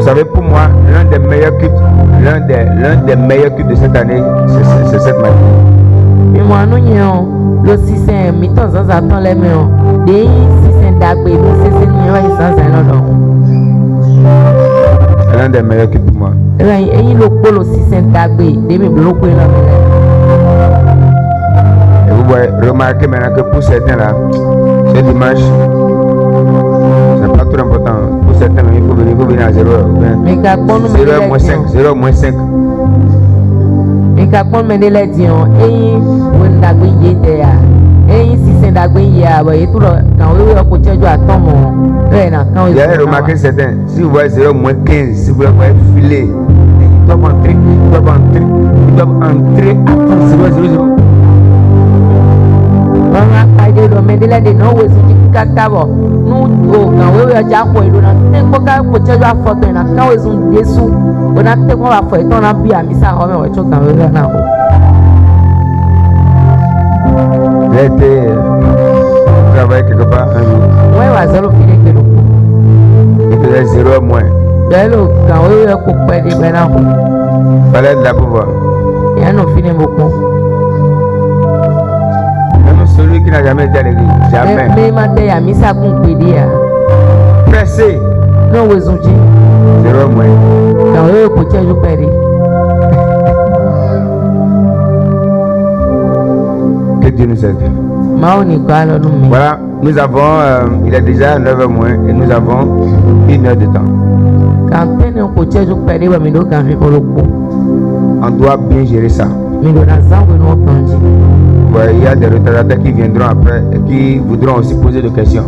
Vous savez, pour moi, l'un des meilleurs cultes de cette année, c'est cette matinée. Mais moi, nous, le système, mi temps en temps les mains, des systèmes d'agbe, nous c'est l'un des meilleurs cultes pour moi. Et le système d'agbe, des mi bloqué là. Et vous voyez, remarquez maintenant que pour certains là, ce dimanche, c'est pas trop important. Pour certains, il faut venir à 0h. 0h moins 5, 0h moins 5. Mais quand on me dit, et on a gagné des et si c'est d'agouiller, et tout le quand on a coaché du atome, vous avez remarqué certains, si vous voyez 0 moins 15, si vous voyez filer, ils doivent entrer avant 0, 0, 0. On a parlé de me dire des noms où ils ont nous, quand on a déjà quoi, on a coaché du photo, on a quand ils ont des sous, on a fait qu'on va faire, on a bien mis ça, on a fait quand on a J'ai été travailler quelque part un jour. Oui, on va zéro filer que nous. Il faisait 0 moins. Bello, quand on a coupé des bénards. Fallait de la pouvoir. Il y a nos filets beaucoup. Même celui qui n'a jamais été à l'église. Jamais. Mais maintenant, il y a mis ça pour pédir. Pressé. Non, vous ont dit. 0 moins. Quand on a coupé du pédir. Que Dieu nous aide. Voilà, nous avons, il est déjà 9h moins et nous avons 1 heure de temps. On doit bien gérer ça. Ouais, il y a des retardataires qui viendront après et qui voudront aussi poser des questions.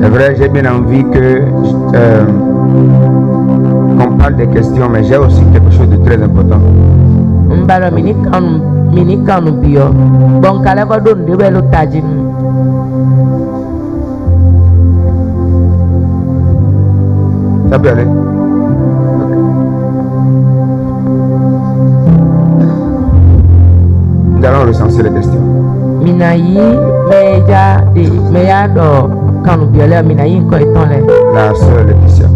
C'est vrai, j'ai bien envie que qu'on parle des questions, mais j'ai aussi quelque chose de très important. Ça peut aller? Okay. Nous allons recenser les questions. La sœur Laetitia.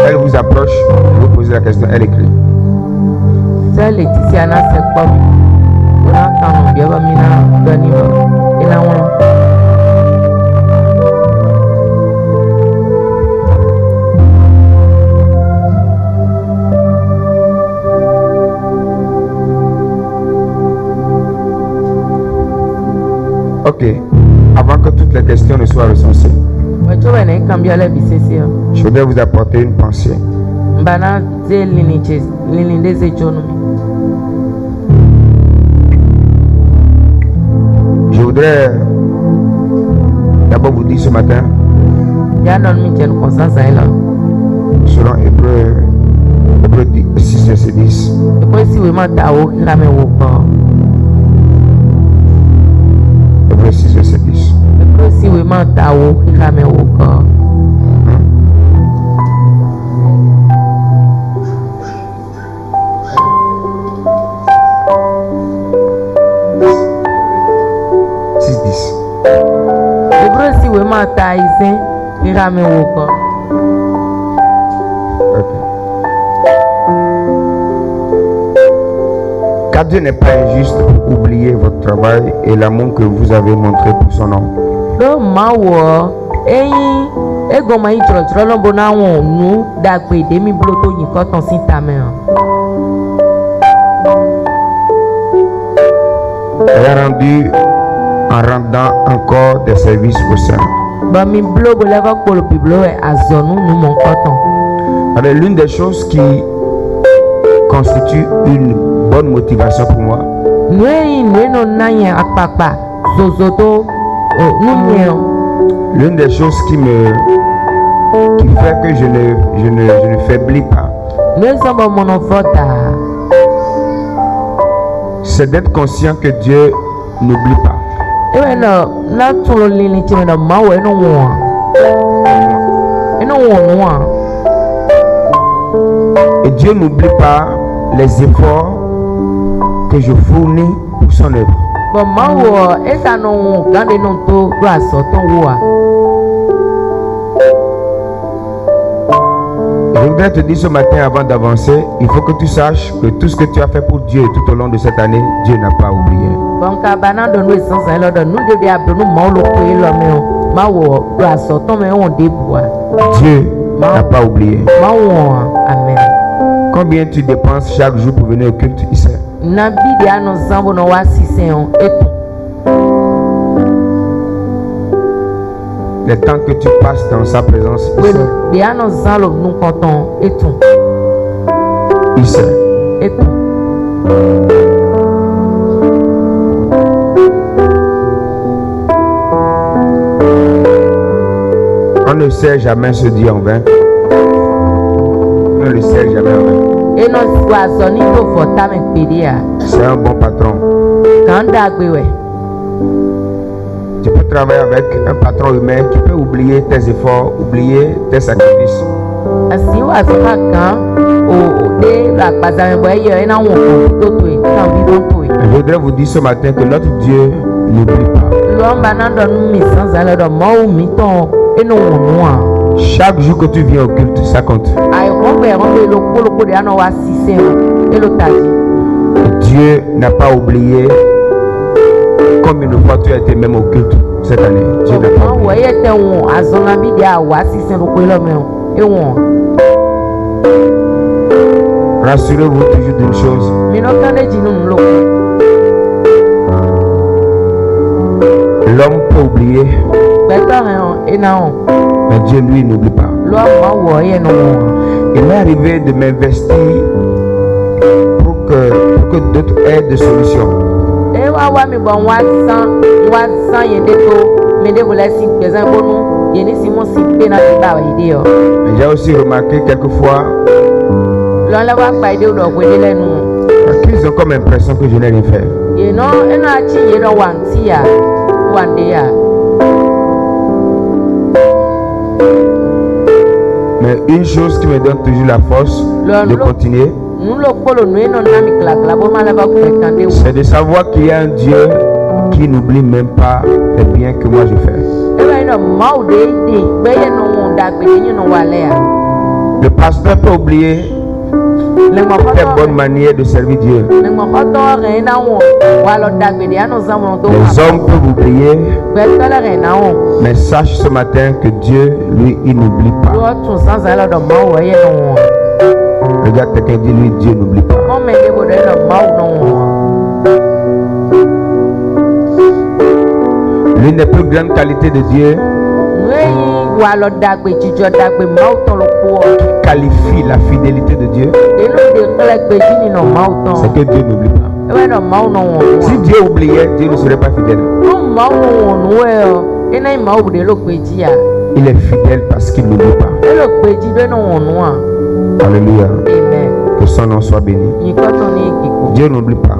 Elle vous approche, vous posez la question, elle écrit. Sœur Laetitia n'a c'est pas on a quand bien mina gani et là Ok, avant que toutes les questions ne soient recensées, je voudrais vous apporter une pensée. Je voudrais d'abord vous dire ce matin, selon Hébreux 6 verset 10, Hébreux 6 verset 10. Car Dieu n'est pas injuste pour oublier votre travail et l'amour que vous avez montré pour son nom. Elle a rendu en rendant encore des services au sein. Alors, l'une des choses qui constitue une bonne motivation pour moi, l'une des choses qui fait que je ne faiblis pas, c'est d'être conscient que Dieu n'oublie pas. Et Dieu n'oublie pas les efforts que je fournis pour son œuvre. Bon, moi, et ça non, quand les non to doit sortir ou Je voudrais te dire ce matin avant d'avancer, il faut que tu saches que tout ce que tu as fait pour Dieu tout au long de cette année, Dieu n'a pas oublié. Bon, quand banan de nous essence, alors de nous devons appeler nous malo pour le mais mawo doit sortir mais on débois. Dieu n'a pas oublié. Amen. Combien tu dépenses chaque jour pour venir au culte, il sait. Nabi dia no zambo no wasisen et Le temps que tu passes dans sa présence, il sait. dia no zalo nous content et tout. Il sait. Et tout. On ne sait jamais se dire en vain. On ne le sait jamais en vain. Et non soit soni to fota me pedia. C'est un bon patron. Quand dagwe Tu peux travailler avec un patron humain qui peut oublier tes efforts, oublier tes sacrifices. asi wa soma kan o de la bazame boye e na won to to e kan bi don to e. Je voudrais vous dire ce matin que notre Dieu n'oublie pas. L'homme n'a pas mis sans aller dans mon miton et non moi. Chaque jour que tu viens au culte, ça compte. Aïe, on le colo de an wa 6 et le taji. Dieu n'a pas oublié combien de fois tu as été même au culte cette année. Dieu n'a pas oublié. Ouais, était on a son ami dia wa 6 le colo et on. Rassurez-vous toujours d'une chose. Mais non quand les nous lo. L'homme peut oublier, mais Dieu lui n'oublie pas. Il m'est arrivé de m'investir pour que d'autres aient des solutions. Mais j'ai aussi remarqué quelquefois qu'ils ont comme impression que je n'ai rien fait. Mais une chose qui me donne toujours la force de continuer, c'est de savoir qu'il y a un Dieu qui n'oublie même pas les biens que moi je fais. Le pasteur peut oublier les bonnes manières de servir Dieu. Les hommes peuvent oublier, mais sache ce matin que Dieu, lui, il n'oublie pas. Regarde quelqu'un, dit lui, Dieu n'oublie pas. L'une des plus grandes qualités de Dieu qui qualifie la fidélité de Dieu, c'est que Dieu n'oublie pas. Si Dieu oubliait, Dieu ne serait pas fidèle. Il est fidèle parce qu'il n'oublie pas. Alléluia. Que son nom soit béni. Dieu n'oublie pas.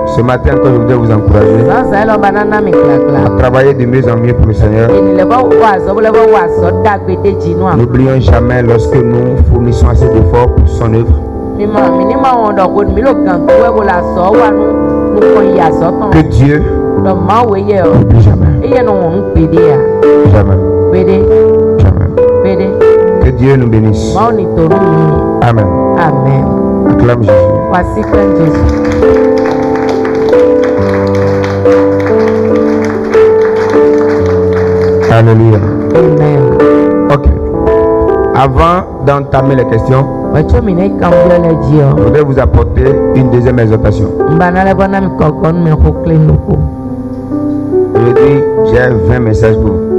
Ce matin, encore, je voudrais vous encourager à travailler de mieux en mieux pour le Seigneur. N'oublions jamais lorsque nous fournissons assez d'efforts pour son œuvre que Dieu n'oublie jamais. Jamais. Jamais. Que Dieu nous bénisse. Amen. Amen. Acclame Jésus. Alléluia. Amen. Ok. Avant d'entamer les questions, je voudrais vous apporter une deuxième exhortation. Aujourd'hui, j'ai 20 messages pour vous.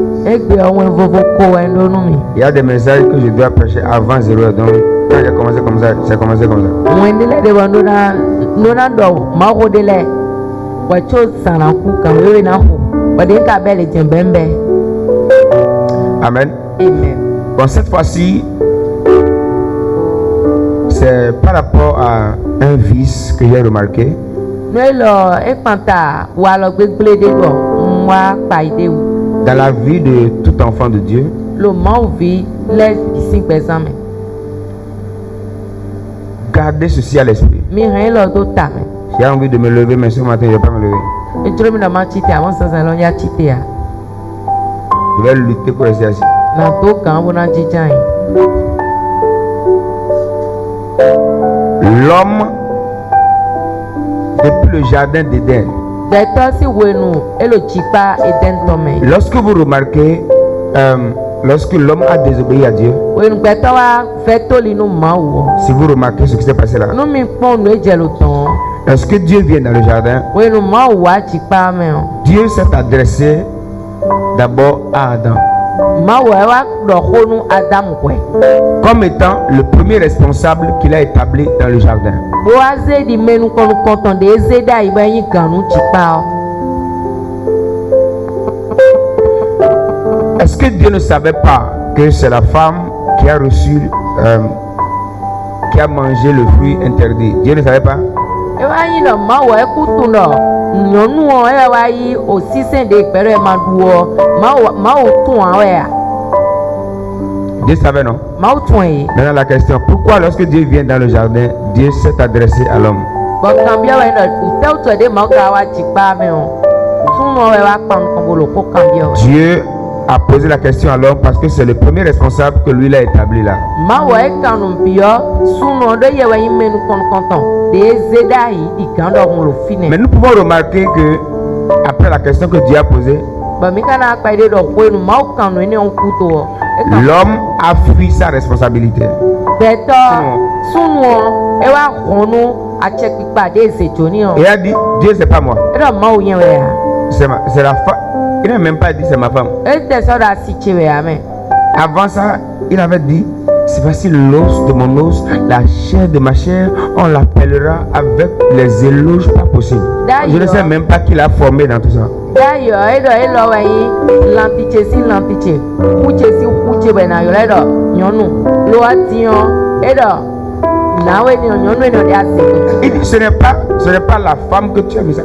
Il y a des messages que je dois prêcher avant 0h. Donc, quand j'ai commencé comme ça, j'ai commencé comme ça. Amen. Amen. Bon, cette fois-ci, c'est par rapport à un vice que j'ai remarqué. Dans la vie de tout enfant de Dieu, gardez ceci à l'esprit. J'ai envie de me lever, mais ce matin, je ne vais pas me lever. Et tu me demandes si tu as un sens à l'on cheaté. Je vais lutter pour rester assis. L'homme, depuis le jardin d'Éden, lorsque vous remarquez, lorsque l'homme a désobéi à Dieu, si vous remarquez ce qui s'est passé là, lorsque Dieu vient dans le jardin, Dieu s'est adressé d'abord à Adam comme étant le premier responsable qu'il a établi dans le jardin. Est-ce que Dieu ne savait pas que c'est la femme qui a reçu, qui a mangé le fruit interdit? Dieu ne savait pas? Dieu savait, non? Maintenant la question, pourquoi lorsque Dieu vient dans le jardin, Dieu s'est adressé à l'homme? Dieu a posé la question à l'homme parce que c'est le premier responsable que lui l'a établi là. Mais nous pouvons remarquer que après la question que Dieu a posée, l'homme a fui sa responsabilité. Et a dit, Dieu c'est pas moi. C'est la femme. Il n'a même pas dit c'est ma femme. Avant ça, il avait dit, c'est facile, l'os de mon os, la chair de ma chair, on l'appellera avec les éloges pas possibles. Je ne sais même pas qui l'a formé dans tout ça. Il dit, ce n'est pas la femme que tu as mis ça.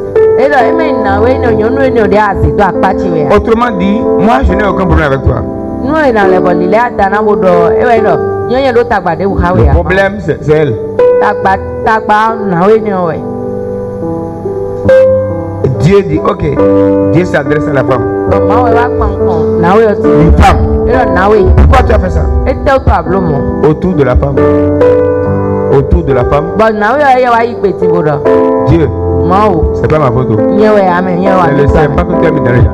Autrement dit, moi je n'ai aucun problème avec toi. Le problème c'est elle. Dieu dit, ok, Dieu s'adresse à la femme. Une femme. Pourquoi tu as fait ça? Autour de la femme. Autour de la femme. Dieu. C'est pas ma photo. C'est le serpent que tu as mis dans le jardin.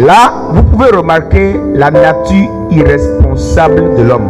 Là, vous pouvez remarquer la nature irresponsable de l'homme.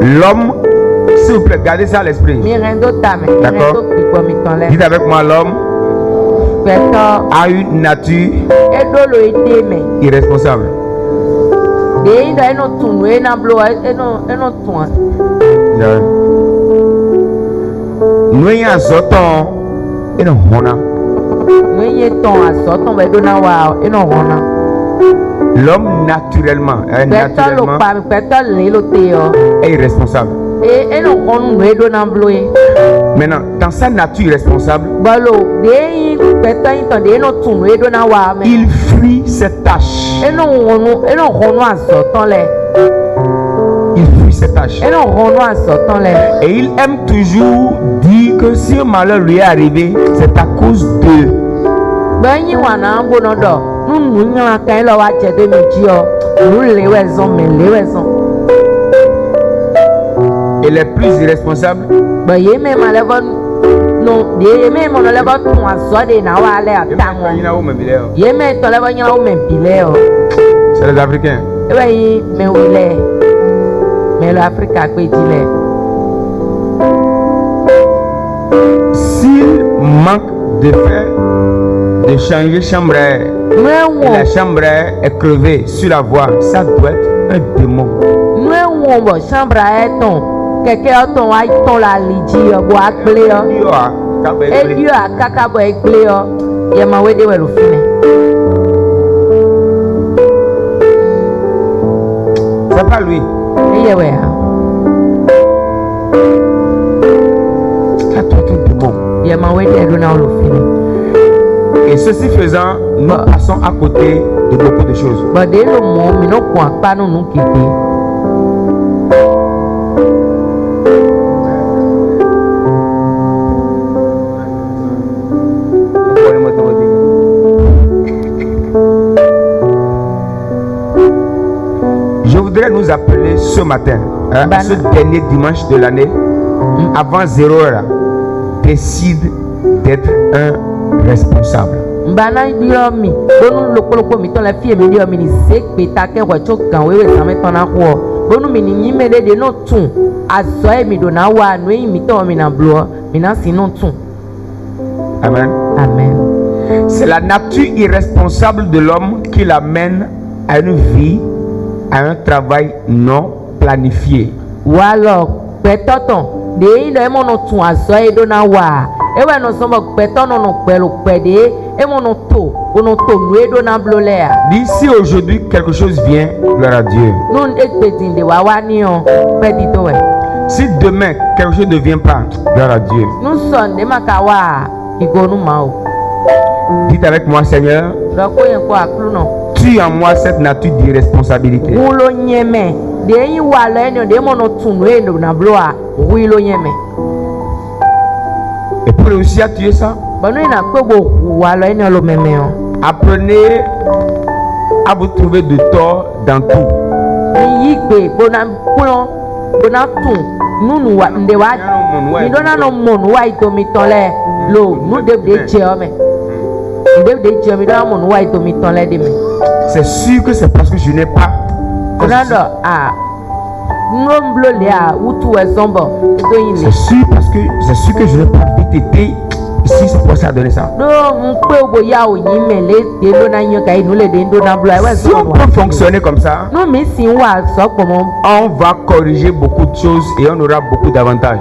L'homme, s'il vous plaît, gardez ça à l'esprit. D'accord? Dites avec moi, l'homme a une nature irresponsable. Nous l'homme naturellement est irresponsable. Maintenant, dans sa nature irresponsable, il fuit ses tâches. Il fuit ses tâches. Et il aime toujours dire que si un malheur lui est arrivé, c'est à cause d'eux. Et les plus irresponsables, c'est les Africains. S'il manque de faire, de changer chambre, Et la chambre est crevée sur la voie. Ça doit être un démon. Chambre à ton. Quelqu'un ton a ton la liji bo akple yo. E Dieu a kaka bo ekple yo. Ya ma we de we lo fine. C'est pas lui. Et ouais. Ça doit être un démon. Ya ma we de na lo fine. Et ceci faisant, nous passons à côté de beaucoup de choses. Je voudrais nous appeler ce matin, ce dernier dimanche de l'année, avant 0 heure, décide d'être un responsable. Mbana diomi bonu lokoloko mi ton la fie mi diomi ni sekpe ta ke wa chokan wewe same ton na ko bonu mi ni nyime de no tun aso e mi do na wa no mi ton mi na blo mi na si no tun. Amen. Amen. C'est la nature irresponsable de l'homme qui l'amène à une vie, à un travail non planifié. Walo petoton de ino e mo no tun aso e do na wa ewe no sombo petono no pelo pede et mon auto, D'ici aujourd'hui, quelque chose vient, gloire à Dieu. Si demain, quelque chose ne vient pas, gloire à Dieu. Dites avec moi, Seigneur, tue en moi cette nature d'irresponsabilité. Et pour réussir à tuer ça, apprenez à vous trouver de tort dans tout. C'est sûr que c'est parce que je n'ai pas. C'est sûr parce que c'est sûr que je n'ai pas vite été ici, c'est pour ça donner ça. Si on peut fonctionner comme ça, on va corriger beaucoup de choses et on aura beaucoup d'avantages.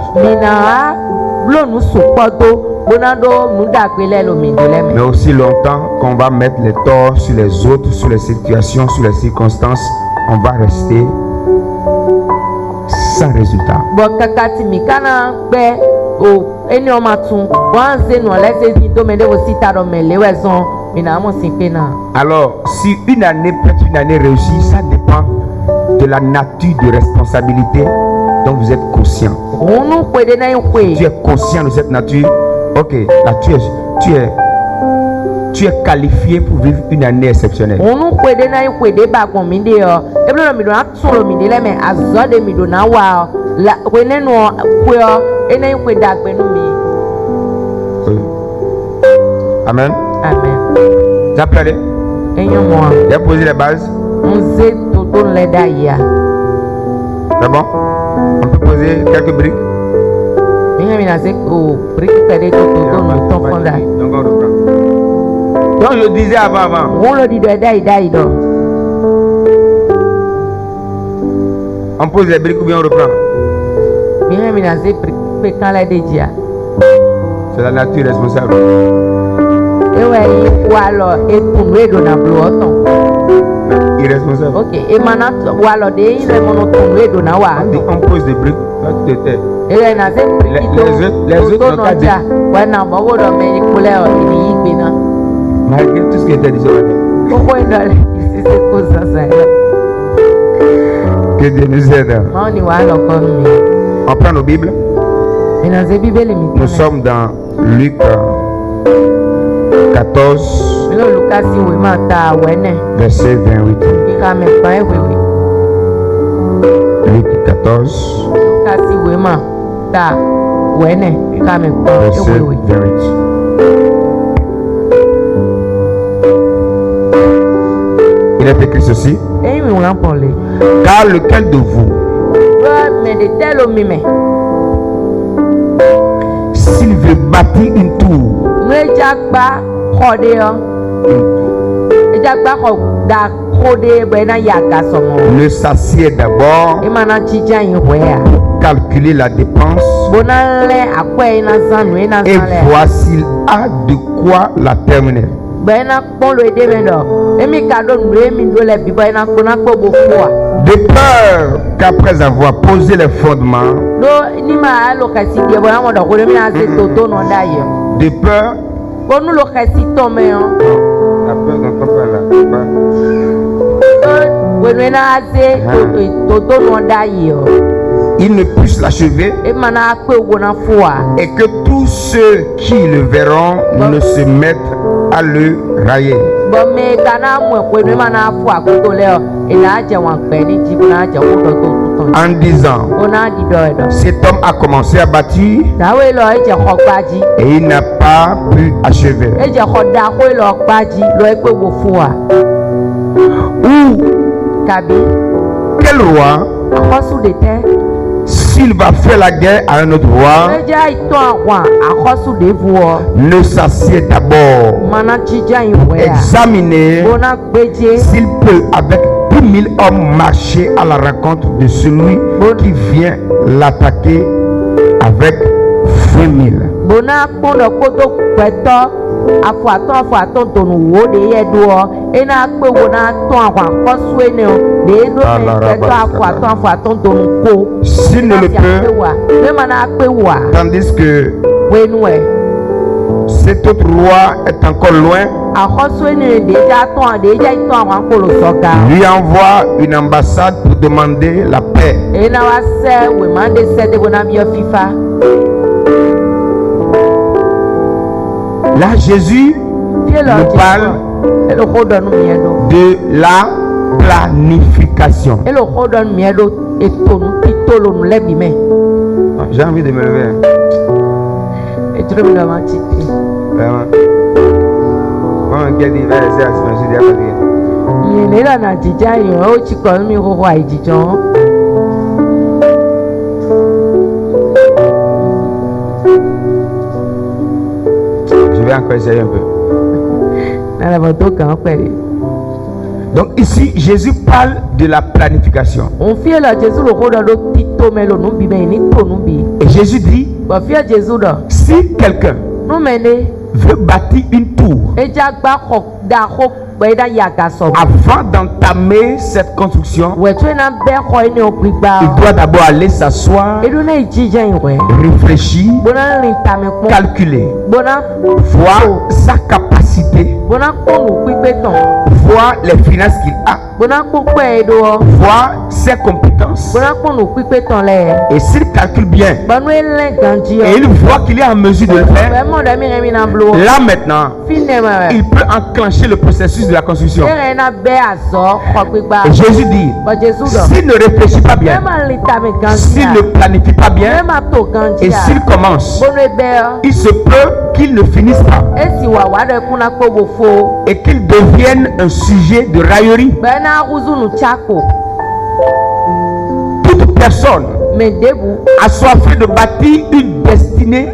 Mais aussi longtemps qu'on va mettre les torts sur les autres, sur les situations, sur les circonstances, on va rester sans résultat. Alors, si une année peut être une année réussie, ça dépend de la nature de responsabilité dont vous êtes conscient. Si tu es conscient de cette nature, ok, là tu es qualifié pour vivre une année exceptionnelle. Amen. Amen. Tu as plaidé? Tu as posé les bases? C'est bon? On peut poser quelques briques? Donc on reprend. Donc je disais avant. On pose les briques ou bien on reprend? C'est la nature responsable. Irresponsable. Ok. On pose des briques. Les autres n'ont pas dit. Malgré tout ce qui était dit ce matin. Que Dieu nous aide. On prend nos Bibles. Nous sommes dans Luc 14, verset 28. Luc 14, verset 28. Il est écrit ceci. Car lequel de vous, s'il veut bâtir une tour, Eja gba ko da ko de be na ya ga somo. Ne s'assied d'abord E mana chicha yin hoya. calculer la dépense Bona le akwe ina zanu ina et zale. voir s'il a de quoi la terminer. Be na pon lo ede me do. Emi ka do nu emi do le bi bo ina ko na ko bo fo a. De peur qu'après avoir posé les fondements, Do ni ma alo ka si de bo na mo do ko mi na se toto no da ye. de peur, Ko nu lo ka si to me yo. la peur n'entend pas là. We no na se toto no da ye yo. Il ne puisse l'achever E mana akwe wo na fo a. et que tous ceux qui le verront ne se mettent à le railler. Bon me kana mo ko no mana fo akoto le o. E na je wan pe ni ji na je ko do to to. En disant, Ona di do. cet homme a commencé à bâtir Dawe lo e je ko gbaji. et il n'a pas pu achever. E je ko da ko lo gbaji lo e pe wo fo a. Ou Tabi quel roi, akosu de te. s'il va faire la guerre à un autre roi, E ja ito awan akosu de fu o. ne s'assied d'abord, Mana chija yin we a. examiner Bona gbeje. s'il peut avec 10 000 hommes marcher à la rencontre de celui qui vient l'attaquer avec 20 000. Bona kpondo koto kweto afo aton tonu wo de ye do ena pe wo na ton awan kosu ene o de no kweto afo aton tonu ko S'il ne le peut, me mana pe wa tandis que we nu e cet autre roi est encore loin, akosu ene de ja ton awan ko lo soga lui envoie une ambassade pour demander la paix. ena wa se we mande se de bona bi fifa Là, Jésus nous parle elo ko do nu miedo de la planification. elo ko do nu miedo itolo nu lebi me J'ai envie de me lever. etro mi do ma ti Vraiment. Comment qu'elle dit, va laisser à se dire après. Nyelela na jija yo o chiko mi ho wa ijijo. Je vais encore essayer un peu. Na la boto kan pere. Donc ici, Jésus parle de la planification. On fie la Jésus lo ko do tito melo nu bi me ni to nu bi. Et Jésus dit, Bo fie Jésus do. si quelqu'un Nu mene veut bâtir une tour, eja gba ko da ko pe da ya ga so. avant d'entamer cette construction, We to na be ko ni o gbigba. il doit d'abord aller s'asseoir, Edu na ijija yin we. réfléchir, Bona rin ta me ko. calculer, Bona voir sa capacité, bona ko nu pipe ton. voir les finances qu'il a, Bona ko pe do. voir ses compétences. Bona ko nu pipe ton le. Et s'il calcule bien, Banu ele ganji et il voit qu'il est en mesure de le faire, vraiment da mi remi na blo. là maintenant, Finema. il peut enclencher le processus de la construction. Ere na be azo ko gbigba. Et Jésus dit, Ba Jésus do. s'il ne réfléchit pas bien, Même l'état me ganji. s'il ne planifie pas bien, Même to ganji. et s'il commence, Bono be. il se peut qu'il ne finisse pas Esi wa wa de kuna ko bo fo. et qu'il devienne un sujet de raillerie. Be na uzunu chako. Toute personne Me debu. assoiffée de bâtir une destinée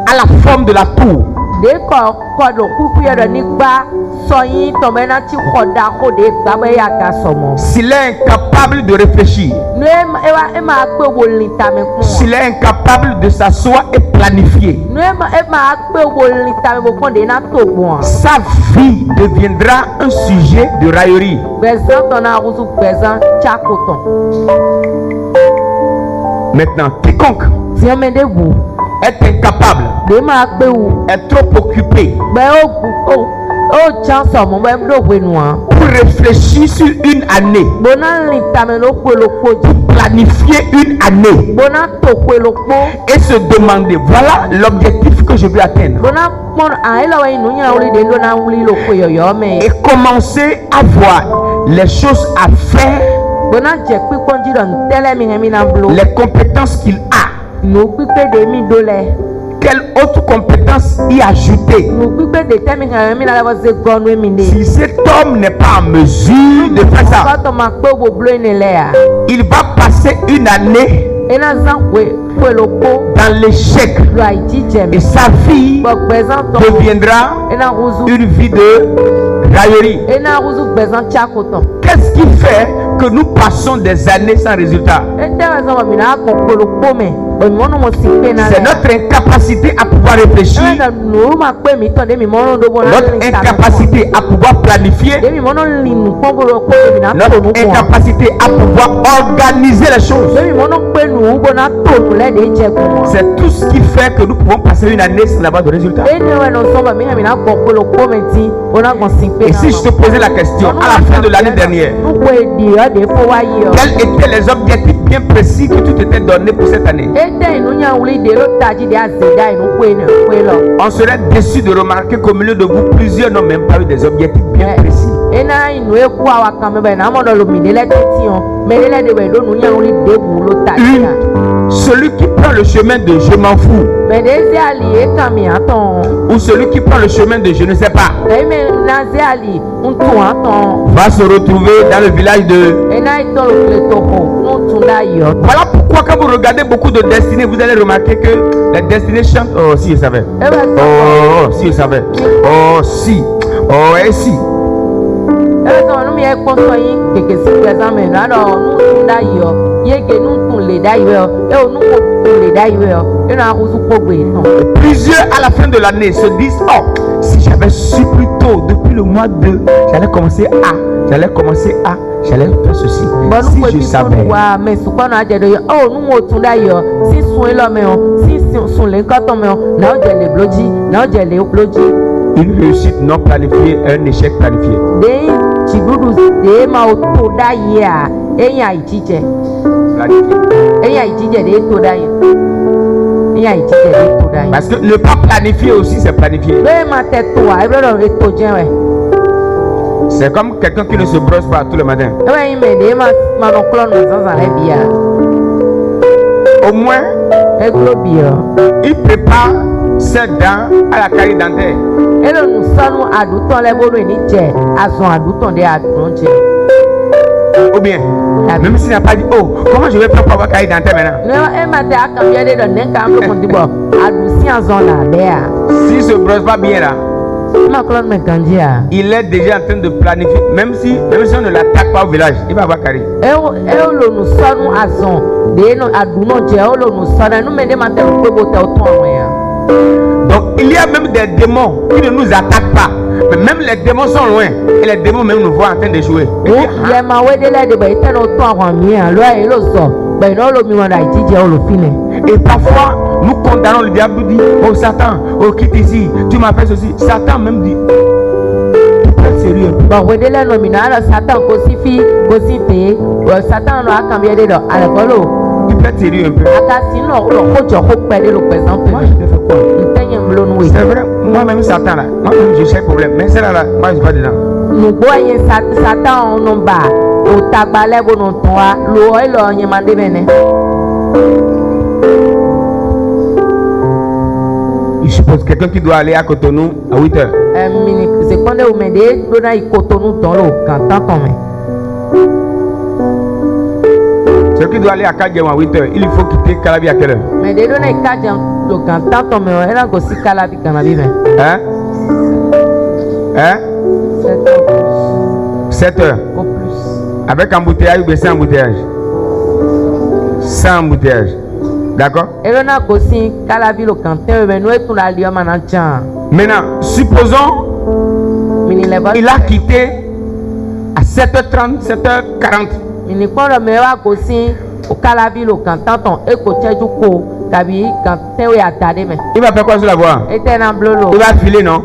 à la forme de la tour De ko do kuku ya do nigba soyin to me na ti ko da ko de gba be ya ga somo. s'il est incapable de réfléchir, No e ma pe wo lita me kun. s'il est incapable de s'asseoir et planifier, No e ma pe wo lita me bo kon de na to gbon. sa vie deviendra un sujet de raillerie. Bezan ton na uzu bezan chako ton. Maintenant, quiconque Ti me debu. est incapable, De ma pe wo. est trop occupé Be o chance mo be do we nu an. pour réfléchir sur une année, Bona lita me lo pe lo koji. planifier une année Bona to pe lo po. et se demander, voilà l'objectif que je veux atteindre. Bona pon an ela wa inu nya ori de ndo na wuli lo pe yoyo me. Et commencer à voir les choses à faire, Bona je pipon ji don tele mi na blo. les compétences qu'il a, No pipe de mi do le. quelle autre compétence y ajouter. No pipe de temi mi na la se gonu mi ne. Si cet homme n'est pas en mesure de faire ça, Ko to ma pe bo blo ni le a. il va passer une année dans l'échec. Et sa vie deviendra une vie de raillerie. Qu'est-ce qui fait que nous passons des années sans résultat? C'est notre incapacité à pouvoir réfléchir, notre incapacité à pouvoir planifier, notre incapacité à pouvoir organiser les choses. C'est tout ce qui fait que nous pouvons passer une année sans avoir de résultat. Et si je te posais la question à la fin de l'année dernière, quels étaient les objectifs bien précis que tu t'étais donné pour cette année? On serait déçu de remarquer qu'au milieu de vous, plusieurs n'ont même pas eu des objectifs bien précis. Celui qui prend le chemin de je m'en fous, ou celui qui prend le chemin de je ne sais pas, va se retrouver dans le village de... Voilà pourquoi quand vous regardez beaucoup de destinées, vous allez remarquer que les destinées chantent. Oh si je savais. Oh si je savais. Oh si. Oh et si. Plusieurs à la fin de l'année se disent: oh, si j'avais su plus tôt depuis le mois 2, j'allais commencer à, j'allais faire ceci. Si je savais. Une réussite non planifiée, un échec planifié. Parce que ne pas planifier aussi, c'est planifier. C'est comme quelqu'un qui ne se brosse pas tous les matins. Au moins, il prépare ses dents à la carie dentaire. Ou bien, même s'il n'a pas dit: oh, comment je vais faire pour avoir carie dentaire maintenant? S'il se brosse pas bien là, il est déjà en train de planifier. Même si on ne l'attaque pas au village, il va avoir carie. Donc il y a même des démons qui ne nous attaquent pas, mais même les démons sont loin et les démons même nous voient en train de jouer. Et parfois nous condamnons le diable, nous dit: oh Satan, oh quitte ici, tu m'as fait ceci. Satan même dit: tu peux être sérieux. Tu peux être sérieux un peu. Moi je te fais quoi? C'est vrai, moi-même Satan là, moi-même j'ai chaque problème, mais celle-là, moi je suis pas dedans. Je suppose quelqu'un qui doit aller à Cotonou à 8h. Celui qui doit aller à Kadjem à 8h, il faut quitter Calabi à quelle heure? Hein? Hein? 7 heures. Avec embouteillage ou sans embouteillage? Sans embouteillage. D'accord? Maintenant, supposons il a quitté à 7h30, 7h40. Il va faire quoi sur la voie? Il va filer, non?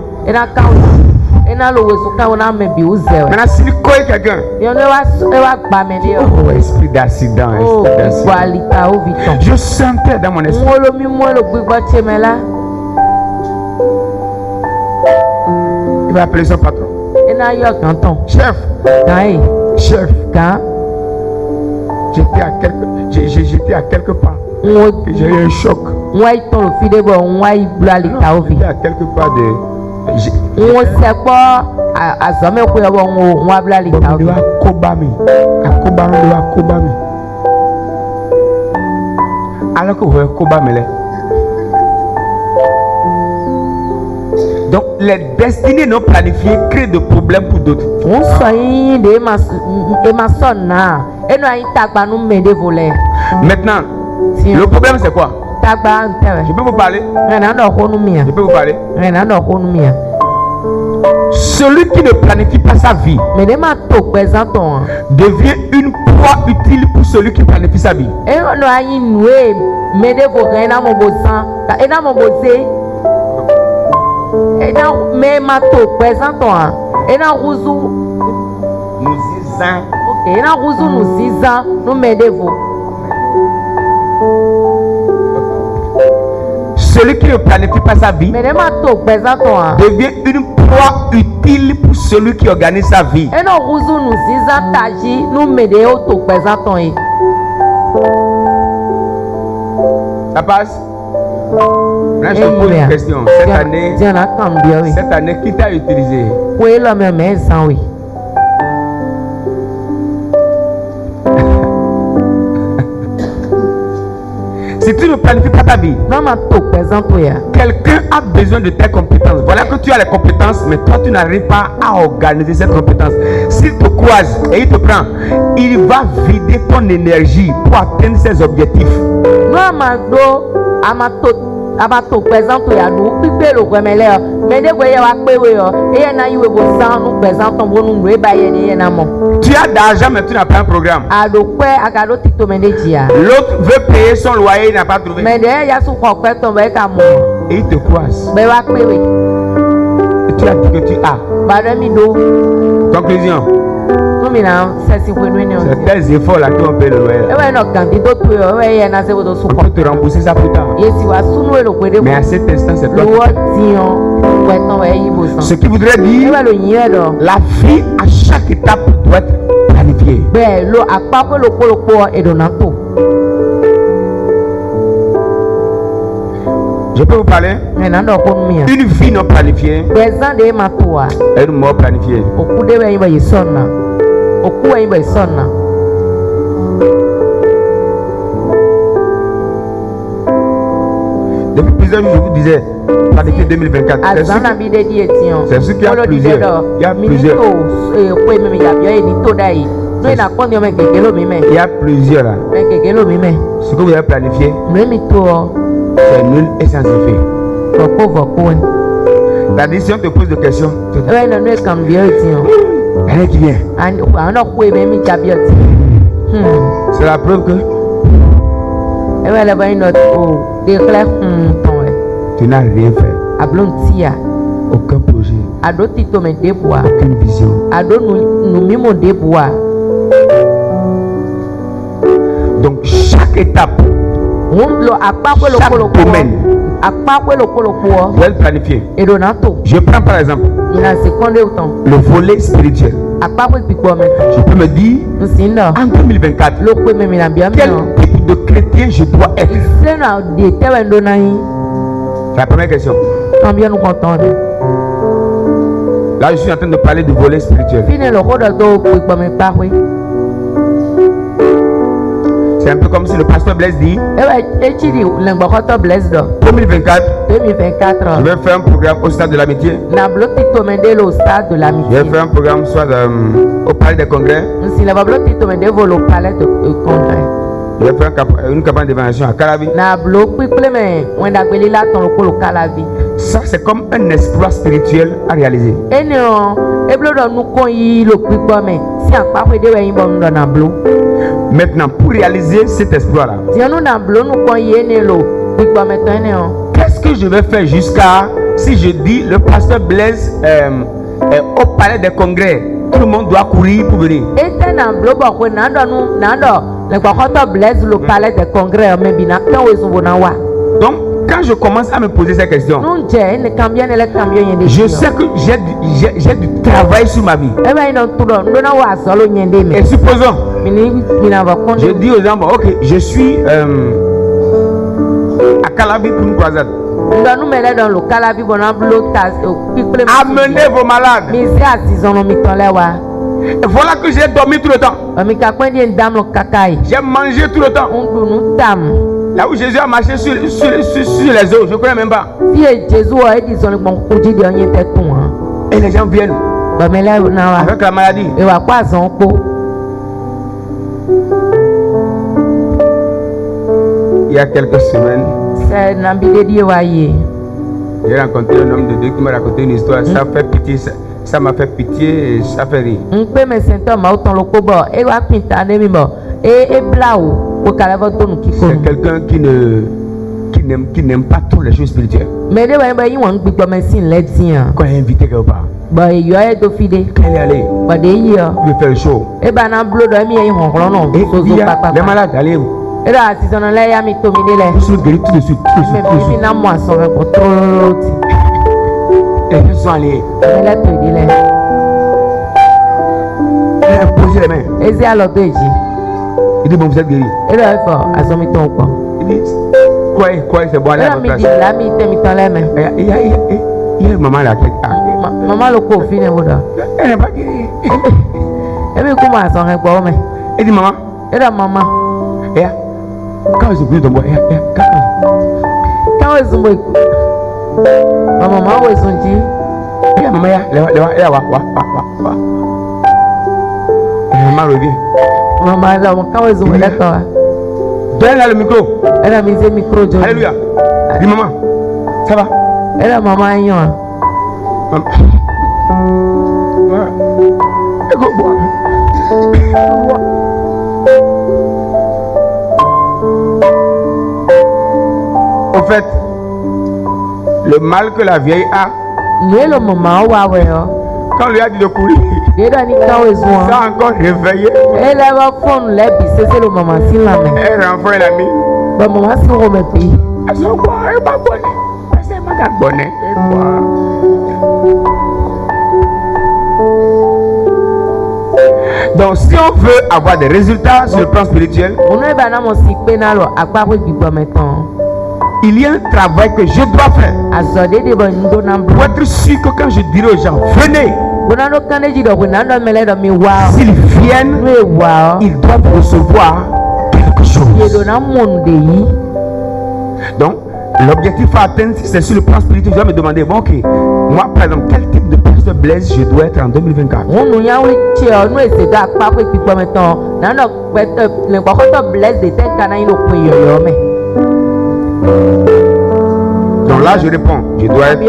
Maintenant, s'il cogne quelqu'un, oh, esprit d'accident, je sentais dans mon esprit. Il va appeler son patron. Chef, chef, j'étais à quelque part. J'ai eu un choc. J'étais à quelque part de... Alors que vous avez Koba Mele. Donc, les destinées non planifiées créent des problèmes pour d'autres. Maintenant, le problème c'est quoi? Je peux vous parler? Je peux vous parler? Celui qui ne planifie pas sa vie devient une proie utile pour celui qui planifie sa vie. Celui qui ne planifie pas sa vie devient une proie utile pour celui qui organise sa vie. Ça passe? Là, je te pose une question. Cette année, qui t'a utilisé? Si tu ne planifies pas ta vie, quelqu'un a besoin de tes compétences. Voilà que tu as les compétences, mais toi tu n'arrives pas à organiser cette compétence. S'il te croise et il te prend, il va vider ton énergie pour atteindre ses objectifs. Tu as d'argent mais tu n'as pas un programme. L'autre veut payer son loyer, il n'a pas trouvé. Et il te croise. Et tu as dit que tu as. Conclusion. C'est tes efforts là qui ont payé le loyer. On peut te rembourser ça plus tard. Mais à cet instant, c'est toi. Ce qui voudrait dire, la vie à chaque étape doit être planifiée. Je peux vous parler? Une vie non planifiée est une mort planifiée. Depuis plusieurs jours, je vous disais, planifier 2024. C'est ce qu'il y a plusieurs. Il y a plusieurs. Il y a plusieurs là. Ce que vous avez planifié, c'est nul et sans effet. La décision te pose des questions. Elle qui vient. C'est la preuve que tu n'as rien fait. Aucun projet. Aucune vision. Donc chaque étape, chaque domaine doit être planifié. Je prends par exemple le volet spirituel. Je peux me dire en 2024 quel type de chrétien je dois être. C'est la première question. Là je suis en train de parler du volet spirituel. C'est un peu comme si le pasteur Blaise dit 2024 je vais faire un programme au stade de l'amitié. Je vais faire un programme soit au palais des congrès. Je vais faire une campagne d'évangélisation à Calavi. Ça c'est comme un exploit spirituel à réaliser. Maintenant, pour réaliser cet exploit-là, qu'est-ce que je vais faire jusqu'à, si je dis le pasteur Blaise au palais des congrès, tout le monde doit courir pour venir. Donc, quand je commence à me poser ces questions, je sais que j'ai du travail sur ma vie. Et supposons, je dis aux gens, bon, ok, je suis à Calavi pour une croisade. Amenez vos malades. Voilà que j'ai dormi tout le temps. J'ai mangé tout le temps. Là où Jésus a marché sur les eaux, je ne connais même pas. Si Jésus a dit son bon coup de dernier tête. Et les gens viennent avec la maladie. Et va quoi son pot? Il y a quelques semaines, j'ai rencontré un homme de Dieu qui m'a raconté une histoire. Ça fait pitié, ça m'a fait pitié et ça fait rire. C'est quelqu'un qui n'aime pas trop les choses spirituelles. Quand il est invité quelque part, quand il est allé, il veut faire le show. Et il y a les malades, allez où? Ils sont guéris tout de suite. Et ils sont allés. Il a posé les mains. Il dit bon, vous êtes guéri. Il dit quoi, c'est bon, allez à votre place. Il y a une maman là qui maman le coffre, elle n'est pas guérie. Il dit maman. Quand ils ont pris ton bois, quand ils ont pris maman, où ils ont dit maman revient. Maman, là, quand ils ont pris d'accord. Donne-la le micro. Elle a mis le micro. Alléluia. Dis maman, ça va? Elle a maman, il y a. En fait, le mal que la vieille a, quand on lui a dit de courir, ça a encore réveillé. Elle renfort un ami. Elle s'en quoi? Elle va bonner. Elle va bonner. Donc, si on veut avoir des résultats sur le plan spirituel, il y a un travail que je dois faire pour être sûr que quand je dirai aux gens, venez, s'ils viennent, ils doivent recevoir quelque chose. Donc, l'objectif à atteindre, c'est sur le plan spirituel. Je dois me demander, bon, ok, moi, par exemple, quel type de pasteur Blaise je dois être en 2024? Donc là, je réponds, je dois être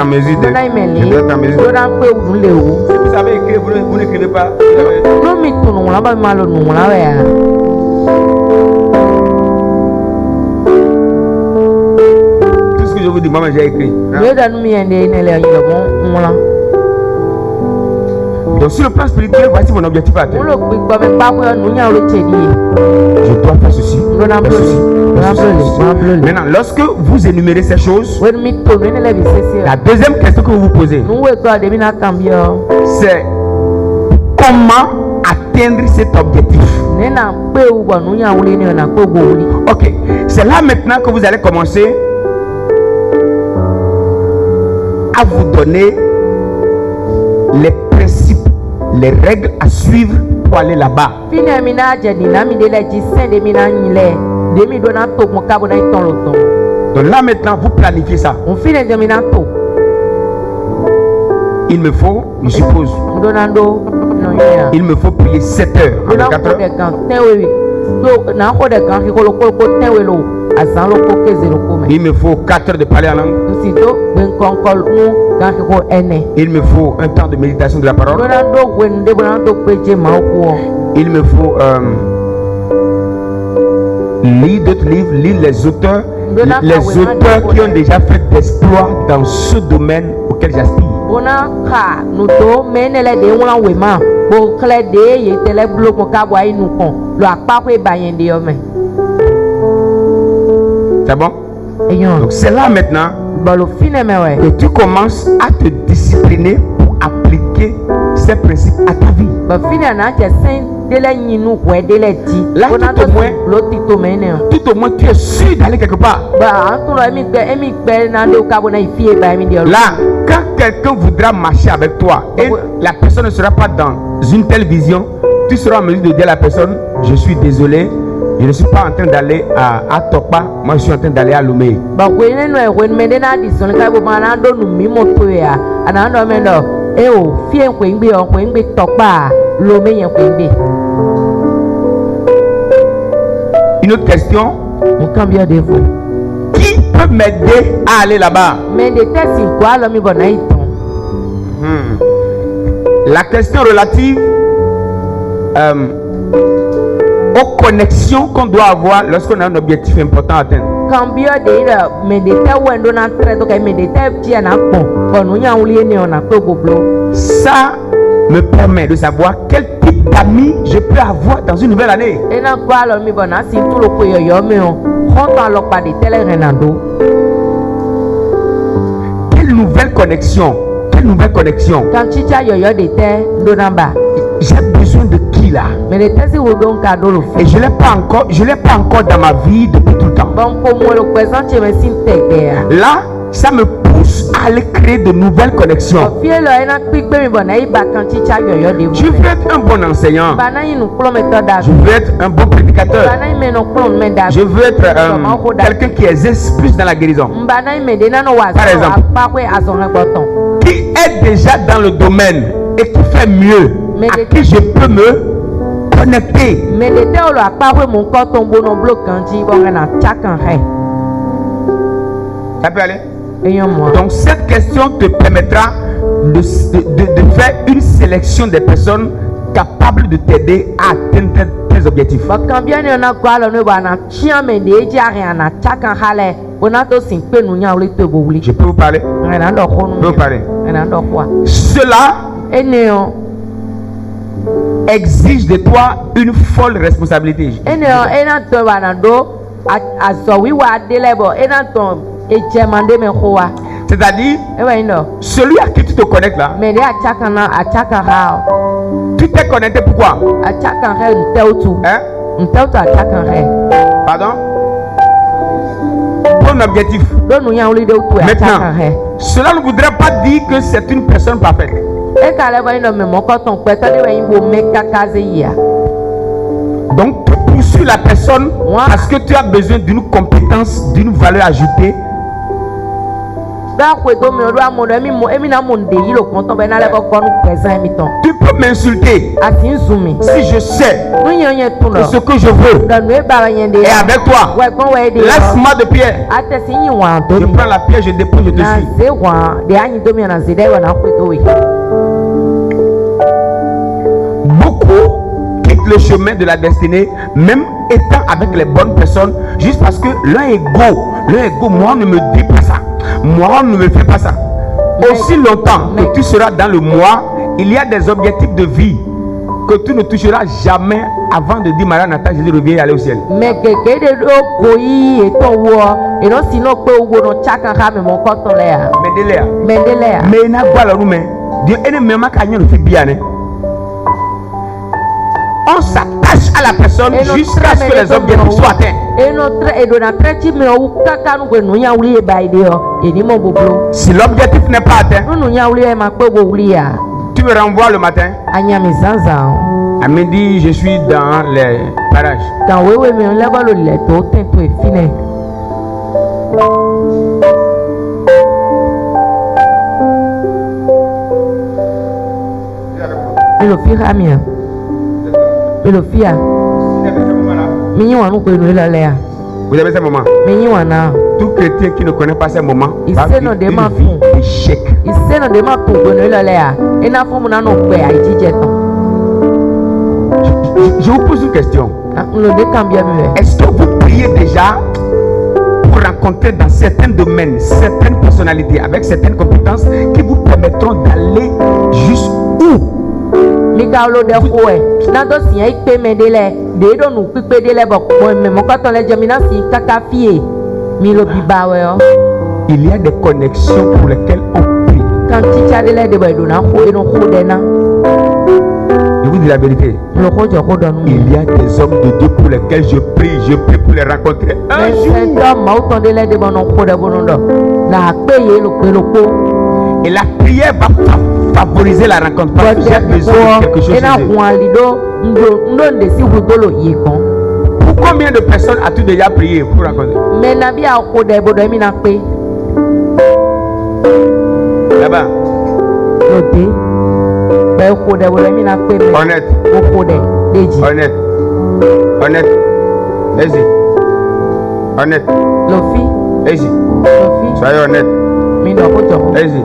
en mesure de. Je dois être en mesure de. Vous savez écrire, vous n'écrivez pas. Tout ce que je vous dis, moi, j'ai écrit. Donc sur le plan spirituel, voici mon objectif à atteindre. Je dois faire ceci. Maintenant, lorsque vous énumérez ces choses, la deuxième question que vous vous posez, c'est comment atteindre cet objectif. Ok, c'est là maintenant que vous allez commencer à vous donner les principes, les règles à suivre pour aller là-bas. Donc là maintenant, vous planifiez ça. Il me faut, je suppose, il me faut prier 7 heures en 24 heures. Il me faut 4 heures de parler en langue. Il me faut un temps de méditation de la parole. Il me faut lire d'autres livres, lire les auteurs qui ont déjà fait d'exploits dans ce domaine auquel j'aspire. C'est bon? Donc c'est là maintenant que tu commences à te discipliner pour appliquer ces principes à ta vie. Là, tout au moins tu es sûr d'aller quelque part. Là, quand quelqu'un voudra marcher avec toi et la personne ne sera pas dans une telle vision, tu seras en mesure de dire à la personne, je suis désolé, Je ne suis pas en train d'aller à Topa, moi je suis en train d'aller à Lomé. Ba ko ene no e ko me de na di so ka bo ma na do nu mi mo to ya. Ana ndo me ndo. E o fie ko ngbe o ko ngbe Topa Lomé yen ko ngbe. Une autre question. Combien de vous? Qui peut m'aider à aller là-bas? Mais de test quoi l'homme bon La question relative aux connexions qu'on doit avoir lorsqu'on a un objectif important à atteindre. Combien de mais de test où on a très donc mais de test qui en a bon nous y a oublié on a peu goblo. Ça me permet de savoir quel type d'amis je peux avoir dans une nouvelle année. Et na quoi l'homme bon si tout le ko yo me on quand on pas de tel renando. Quelle nouvelle connexion? Quelle nouvelle connexion? Quand tu as yo de tel donamba. J'ai besoin de qui là? Mais les tests où donc cadeau le fait. Et je l'ai pas encore dans ma vie depuis tout le temps. Bon pour moi le présent tu me signe là, ça me pousse à aller créer de nouvelles connexions. Je veux être un bon enseignant. Je veux être un bon prédicateur. Je veux être quelqu'un qui exerce plus dans la guérison. Par exemple, qui est déjà dans le domaine et qui fait mieux, à qui je peux me connecter. Ça peut aller? Donc cette question te permettra de faire une sélection des personnes capables de t'aider à atteindre tes objectifs. Je peux vous parler? Je peux vous parler? Cela exige de toi une folle responsabilité. C'est-à-dire, celui à qui tu te connectes là, tu t'es connecté pourquoi? Hein? Pardon? Pour un objectif. Maintenant, cela ne voudrait pas dire que c'est une personne parfaite. Donc, tu poursuis la personne parce que tu as besoin d'une compétence, d'une valeur ajoutée. Tu peux m'insulter si je sais ce que je veux. Et avec toi, laisse-moi de pierre. Je prends la pierre, je dépose, je te suis. Beaucoup quittent le chemin de la destinée, même étant avec les bonnes personnes, juste parce que leur ego, moi ne me dit pas ça. Moi, on ne me fait pas ça. Aussi longtemps que tu seras dans le moi, il y a des objectifs de vie que tu ne toucheras jamais avant de dire Maranatha, Jésus revient et aller au ciel. Mais on s'attache à la personne jusqu'à ce que les objectifs soient atteints. Si l'objectif n'est pas atteint, tu me renvoies le matin. À midi, je suis dans les parages. Vous avez ces moments? Tout chrétien qui ne connaît pas ces moments va vivre une vie d'échec. Je vous pose une question. Est-ce que vous priez déjà pour rencontrer dans certains domaines, certaines personnalités avec certaines compétences qui vous permettront d'aller jusqu'où? Il y a des connexions pour lesquelles on prie. Je vous dis la vérité. Il y a des hommes de Dieu pour lesquels je prie pour les rencontrer un jour. Et la prière va favoriser la rencontre parce que j'ai besoin de quelque chose chez eux. Pour Combien de personnes as-tu déjà prié pour rencontrer? Mais nabi a ko de bodo mi na pe. Là-bas. Yote. Ben ko de bodo mi na pe. Honnête. Ko de deji. Honnête. Honnête. Vas-y. Honnête. Lofi. Vas-y. Lofi. Soyez honnête. Mi no ko jo. Vas-y.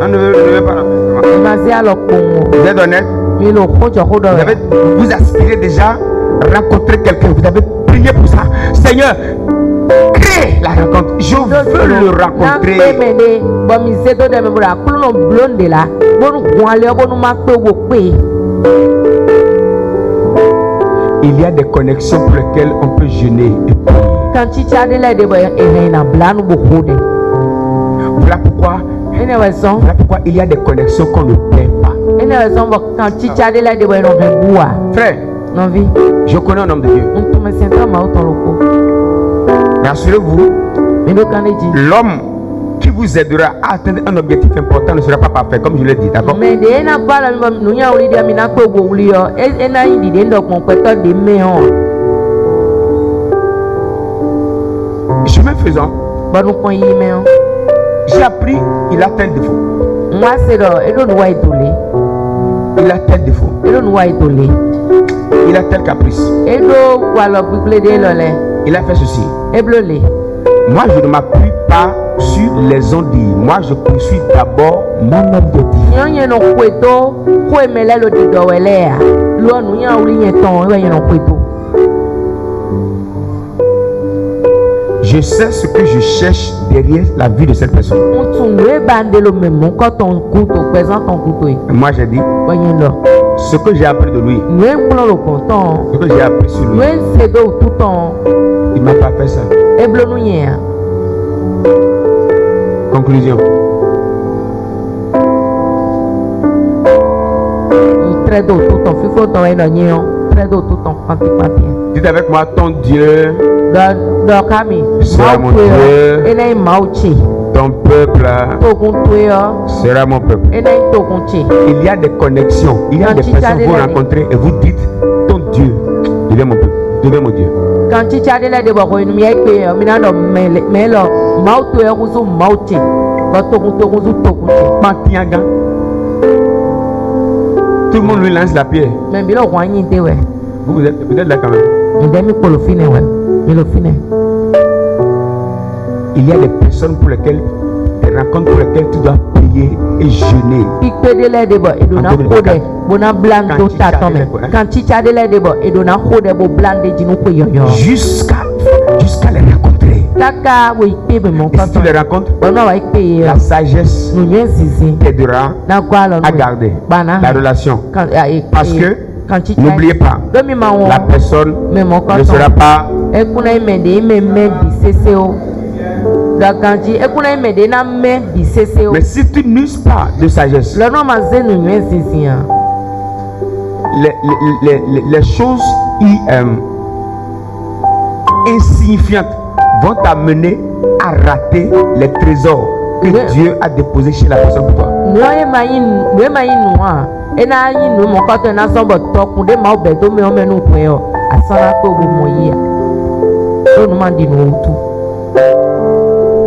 On ne veut pas la faire. Imasi a lo kongo. Vous êtes honnête? Mi lo ko jo ko do. Vous aspirez déjà rencontrer quelqu'un. Vous avez prié pour ça. Seigneur, crée la rencontre. Je veux le rencontrer. Bon mi se do de me bra kulu no blonde la. Bonu gwale bonu ma pe wo pe. Il y a des connexions pour lesquelles on peut jeûner et prier. Quand tu as de l'aide, Voilà pourquoi il y a des connexions qu'on ne paie pas. Frère, je connais un homme de Dieu. Rassurez-vous, l'homme qui vous aidera à atteindre un objectif important ne sera pas parfait, comme je l'ai dit, d'accord? Chemin faisant, j'ai appris, il a tel défaut. Il a tel défaut. Il a tel caprice. Il a fait ceci. Moi, je ne m'appuie pas sur les ondits. Moi, je poursuis d'abord mon objectif. Je sais ce que je cherche derrière la vie de cette personne. Moi, j'ai dit ce que j'ai appris de lui, ce que j'ai appris sur lui, il m'a pas fait ça. Conclusion. Dites avec moi, ton Dieu sera mon Dieu, ton peuple sera mon peuple. Il y a des connexions, il y a des personnes que vous rencontrez et vous dites, ton Dieu devient mon peuple, devient mon Dieu. Tout le monde lui lance la pierre. Vous êtes là quand même. Il y a des personnes pour lesquelles, des rencontres pour lesquelles tu dois prier et jeûner. Jusqu'à les rencontrer. Et si tu les rencontres, la sagesse t'aidera à garder la relation. Parce que n'oubliez pas, la personne ne sera pas mais si tu n'uses pas de sagesse, les choses insignifiantes vont t'amener à rater les trésors que Dieu a déposés chez la personne pour toi.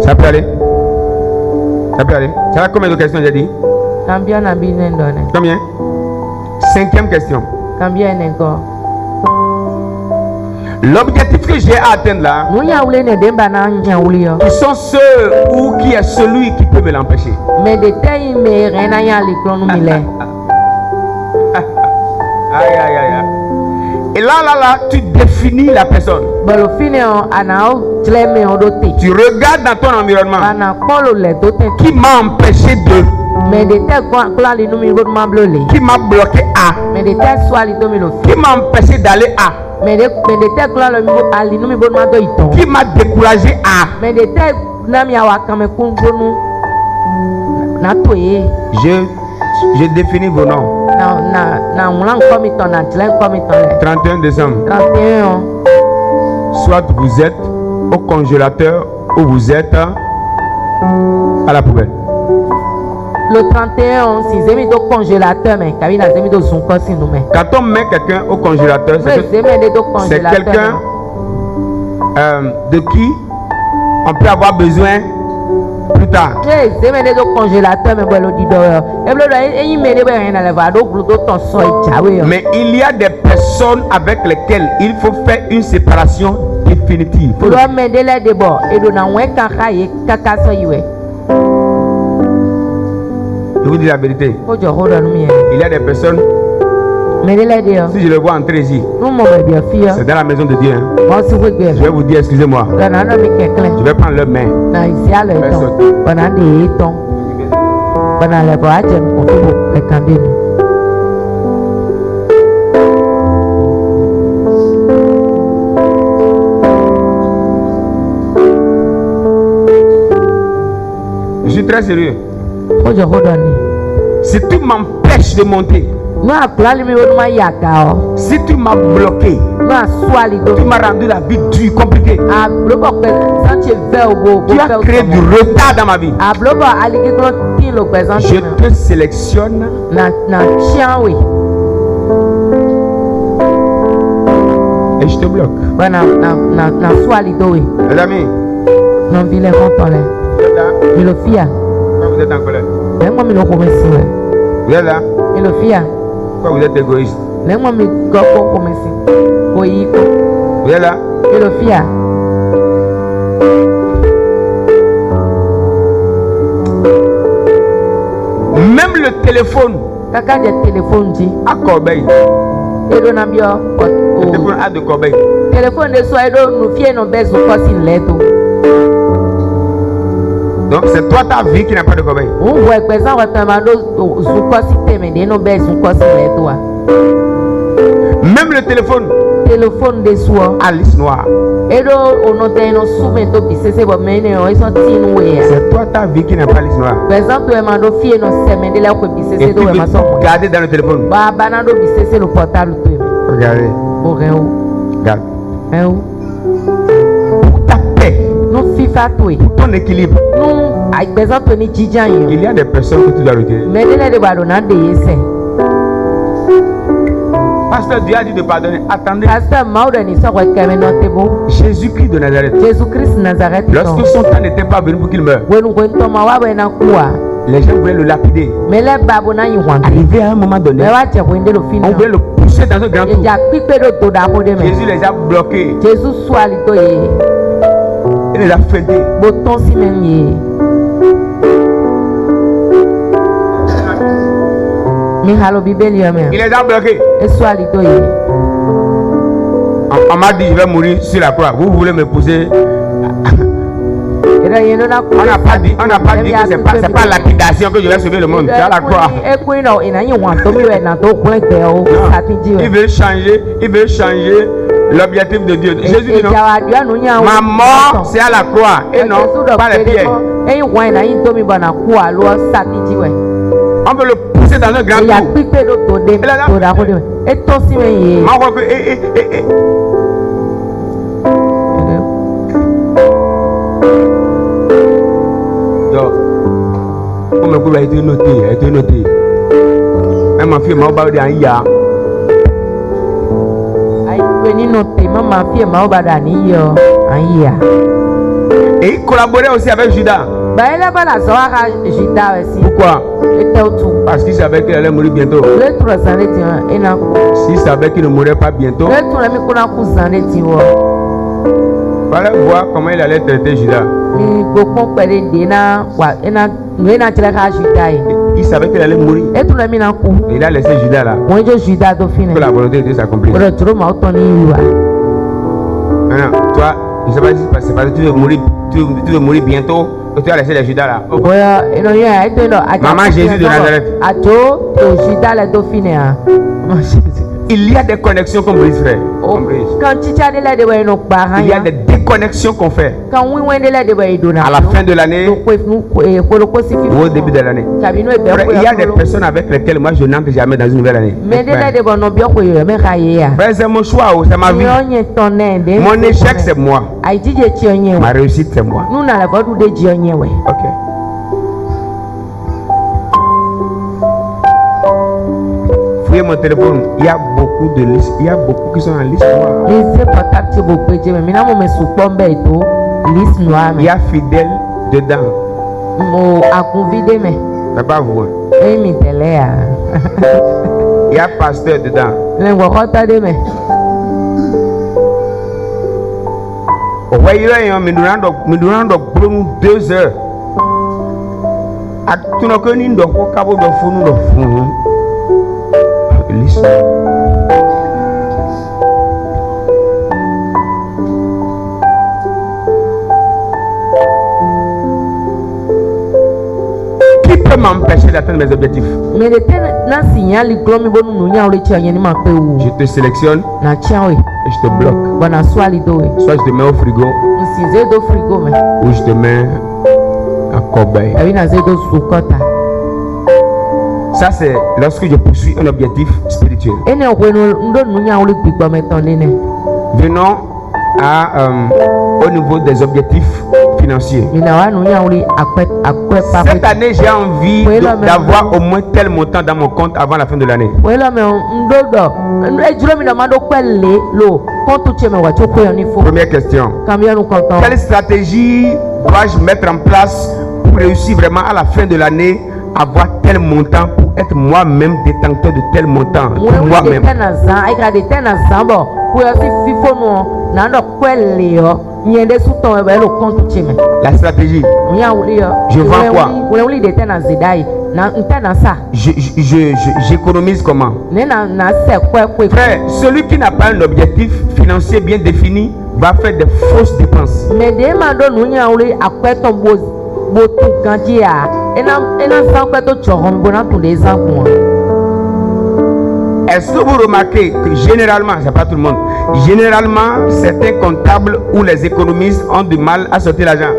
Ça peut aller? Ça peut aller? Ça va combien de questions j'ai dit? Combien? 5e question. L'objectif que j'ai à atteindre là, ils sont ceux ou qui est celui qui peut me l'empêcher. Aïe aïe aïe. Et là, tu définis la personne. Tu regardes dans ton environnement. Qui m'a empêché de? Qui m'a bloqué à? Qui m'a empêché d'aller à? Qui m'a découragé à? Je définis vos noms. 31 décembre. Soit vous êtes au congélateur ou vous êtes à la poubelle. Le 31, si zemi do congélateur, mais kabina zemi do zunko si nous mais. Quand on met quelqu'un au congélateur, c'est quelqu'un de qui on peut avoir besoin plus tard. Mais il y a des personnes avec lesquelles il faut faire une séparation définitive. Je vous dis la vérité. Il y a des personnes, si je le vois entrer ici, c'est dans la maison de Dieu. Hein. Je vais vous dire, excusez-moi. Je vais prendre leur main. Je suis très sérieux. Si tu m'empêches de monter, si tu m'as bloqué, tu m'as rendu la vie dure, compliquée, tu as créé du retard dans ma vie, je te sélectionne et je te bloque. Les amis, pourquoi vous êtes en colère? Vous êtes là? Pourquoi vous êtes égoïste? Vous êtes là? Même le téléphone à Corbeil. Le téléphone a de Corbeil. Donc c'est toi ta vie qui n'a pas de Corbeil. Même le téléphone Alice Noire. C'est toi ta vie qui n'a pas Alice Noire. Et tu veux garder dans le téléphone. Regardez. Regarde. Pour ta paix, pour ton équilibre, il y a des personnes que tu dois retirer. Pasteur Dieu a dit de pardonner. Attendez. Jésus-Christ de Nazareth. Lorsque son temps n'était pas venu pour qu'il meure, les gens voulaient le lapider. Arrivé à un moment donné, on voulait le pousser dans un grand trou. Jésus les a bloqués. Il les a fêtés. Il les a bloqués. On m'a dit je vais mourir sur la croix. Vous voulez me pousser? On n'a pas dit que c'est pas lapidation que je vais sauver le monde. C'est à la croix. Il veut changer l'objectif de Dieu. Jésus dit non. Ma mort c'est à la croix et non pas les pierres. On veut le pousser dans un grand trou. Comme le coup a été noté, Même ma fille m'a oublié un ya. Et il collaborait aussi avec Judas. Pourquoi? Parce qu'il savait qu'il allait mourir bientôt. S'il savait qu'il ne mourrait pas bientôt, il fallait voir comment il allait traiter Judas. Il savait qu'il allait mourir. Il a laissé Judas là. Que la volonté de Dieu s'accomplisse. Maintenant, toi, je ne sais pas si c'est parce que tu veux mourir bientôt que tu as laissé les Judas là. Okay. Maman Jésus de Nazareth. Il y a des connexions qu'on brise, frère. Il y a des déconnexions qu'on fait à la fin de l'année ou au début de l'année. Il y a des personnes avec lesquelles moi je n'entre jamais dans une nouvelle année. C'est mon choix, c'est ma vie. Mon échec c'est moi. Ma réussite c'est moi. Ok. mon téléphone, il y a beaucoup de listes. Il y a beaucoup qui sont en liste noire. Les portables tu peux péter mais maintenant me soupon beto liste noire. Il y a fidèle dedans. Mo a convidé mais. C'est pas vous. Et mi télé. Il y a pasteur dedans. Les gros de mais. Ouais, me durant 2 heures. À tout le monde, nous devons cabo de fou, nous devons. Liste. Qui peut m'empêcher d'atteindre mes objectifs? Mais le temps signal glomi bonu nunya ole chi anyeni ma pe wu. Je te sélectionne Na chiawe. et je te bloque. Bona swali do we. Soit je te mets au frigo Si zedo frigo me. ou je te mets à corbeille. Abi na zedo sukota. Ça c'est lorsque je poursuis un objectif spirituel. Ene okwenu ndo nunya ole gbigbo meton nene. Venons au niveau des objectifs financiers. Mina wa nunya ole akwe pa. Cette année, j'ai envie d'avoir au moins tel montant dans mon compte avant la fin de l'année. Wela me ndodo. Ejuro mi do mando kwele lo. Kontu che me wa choko yo ni fo. Première question. Combien nous comptons? Quelle stratégie dois-je mettre en place pour réussir vraiment à la fin de l'année avoir tel montant pour être moi-même détenteur de tel montant pour moi-même? La stratégie. Je vends quoi? J'économise comment? Frère, celui qui n'a pas un objectif financier bien défini va faire des fausses dépenses. Est-ce que vous remarquez que généralement, c'est pas tout le monde, généralement certains comptables ou les économistes ont du mal à sortir l'argent?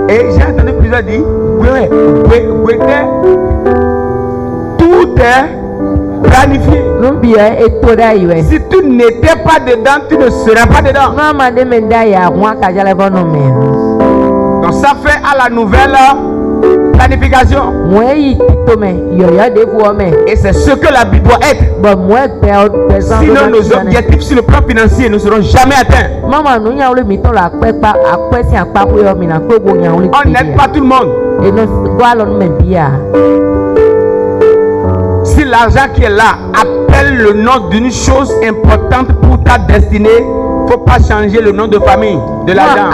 Et j'ai entendu plusieurs dire, tout est planifié. Si tu n'étais pas dedans, tu ne seras pas dedans. Donc ça fait à la nouvelle planification. Et c'est ce que la vie doit être. Sinon nos objectifs sur le plan financier ne seront jamais atteints. On n'aide pas tout le monde. Si l'argent qui est là appelle le nom d'une chose importante pour ta destinée, il ne faut pas changer le nom de famille de l'argent.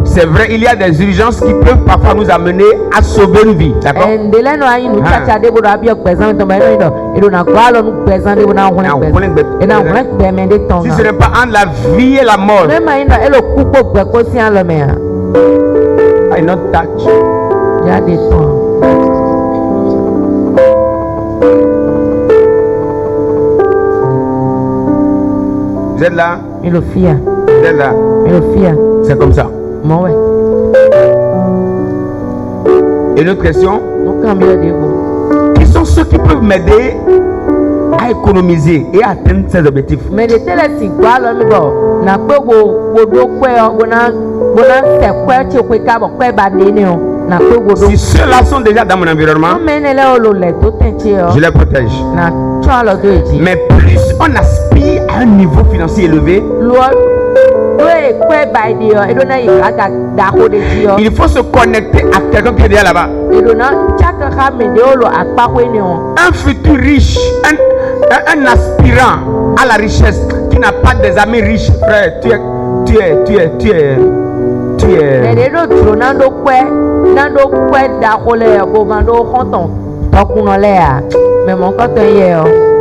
C'est vrai, il y a des urgences qui peuvent parfois nous amener à sauver une vie. D'accord? Si ce n'est pas entre la vie et la mort, I not touch. Vous êtes là? Vous êtes là? C'est comme ça. Et une autre question? Qui sont ceux qui peuvent m'aider à économiser et à atteindre ses objectifs? Si ceux-là sont déjà dans mon environnement, je les protège. Mais plus on aspire à un niveau financier élevé, il faut se connecter à quelqu'un qui est déjà là-bas. Un futur riche, un aspirant à la richesse qui n'a pas des amis riches, frère, tu es.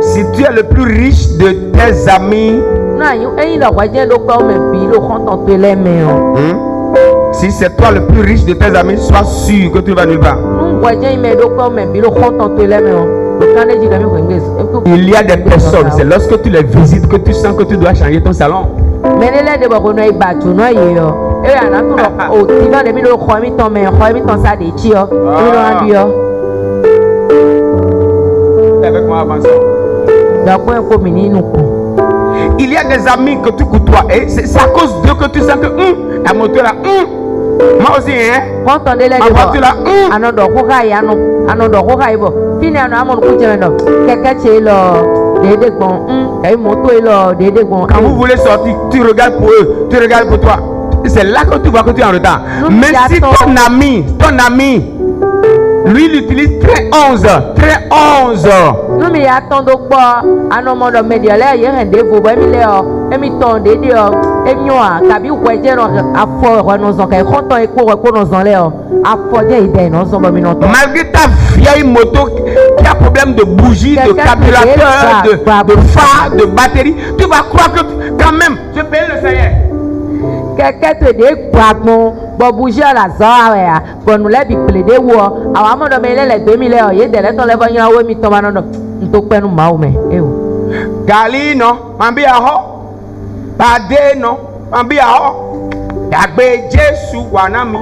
Si tu es le plus riche de tes amis, si c'est toi le plus riche de tes amis, sois sûr que tu vas nulle part. Il y a des personnes, c'est lorsque tu les visites que tu sens que tu dois changer ton salon. e ya na to o ti na de mi lo ko mi ton me ko mi ton sa de chi o mi lo andu yo avec moi avant ça. da ko ko mi ni nu ko. Il y a des amis que tu côtoies et c'est à cause d'eux que tu sens que la moto là moi aussi hein. Quand on est là ma voiture là anodo ko ka ya no anodo ko ka ibo fini ano amon ko je no keke che lo dede gbon kai moto lo dede gbon. Quand vous voulez sortir, tu regardes pour eux, tu regardes pour toi. C'est là que tu vois que tu es en retard. Mais si ton ami, lui, il utilise très 11. Nous mais attendons pas à nos modes médias là, il y a un défaut, mais il est émitant des dieux, émioa, kabi ou quoi dire à fort nos enfants, quand on écoute nos enfants, à fort des idées, nos enfants, malgré ta vieille moto qui a problème de bougie, de carburateur, de phare, de batterie, tu vas croire que quand même, je paye le Seigneur. Quelqu'un te dit quoi bon bouger à la zone bon nous les plaider ou à mon domaine les 2000 heures il y a des temps les voyants ouais mi tomba non to pe nu ma o me e o gali no mambi aho bade no mambi aho dagbe Jésus wanami.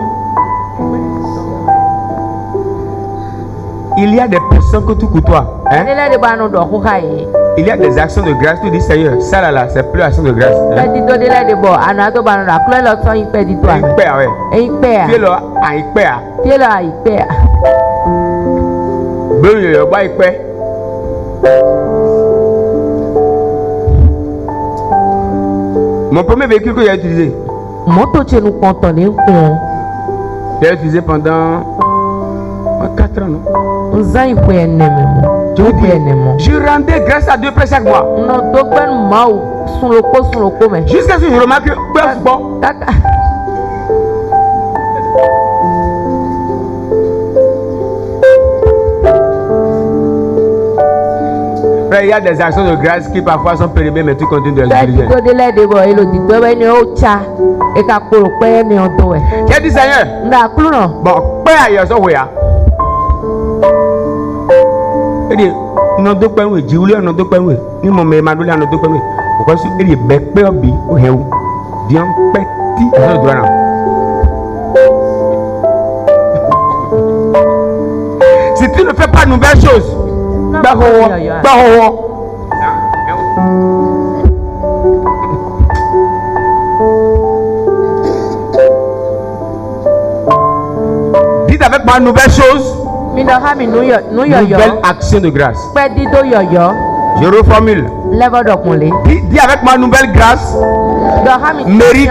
Il y a des personnes que tu côtoies hein? Il y a des actions de grâce. Tu dis Seigneur, ça là, c'est plus action de grâce. Hein? Mon premier véhicule que j'ai utilisé. J'ai utilisé pendant 4 ans, non? Je rendais grâce à Dieu près chaque mois. Jusqu'à ce que je remarque que bon. Il y a des actions de grâce qui parfois sont périmées, mais tu continues de les utiliser. J'ai dit Seigneur, bon, père ailleurs, ça oui. Il dit, non, deux points, oui, Dieu, non, deux points, oui. Ni mon mère m'a donné un deux points, oui. Pourquoi il dit, bébé, obi, ou héou, bien petit, je dois là. Si tu ne fais pas de nouvelles choses, dites avec moi une nouvelle chose. Nouvelle action de grâce. Je reformule. Dis avec moi nouvelle grâce. Mérite.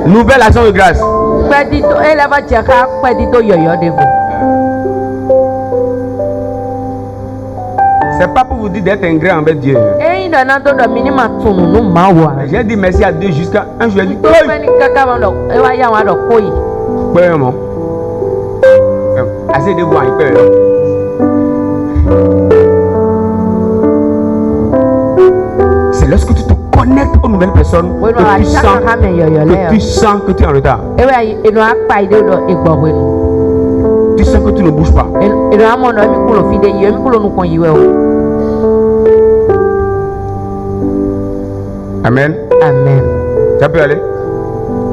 Nouvelle action de grâce. C'est pas pour vous dire d'être ingrat envers Dieu. J'ai dit merci à Dieu jusqu'à un jour. J'ai dit assez de voix, il peut. C'est lorsque tu te connectes aux nouvelles personnes que tu sens que tu es en retard. Tu sens que tu ne bouges pas. Amen. Amen. Ça peut aller?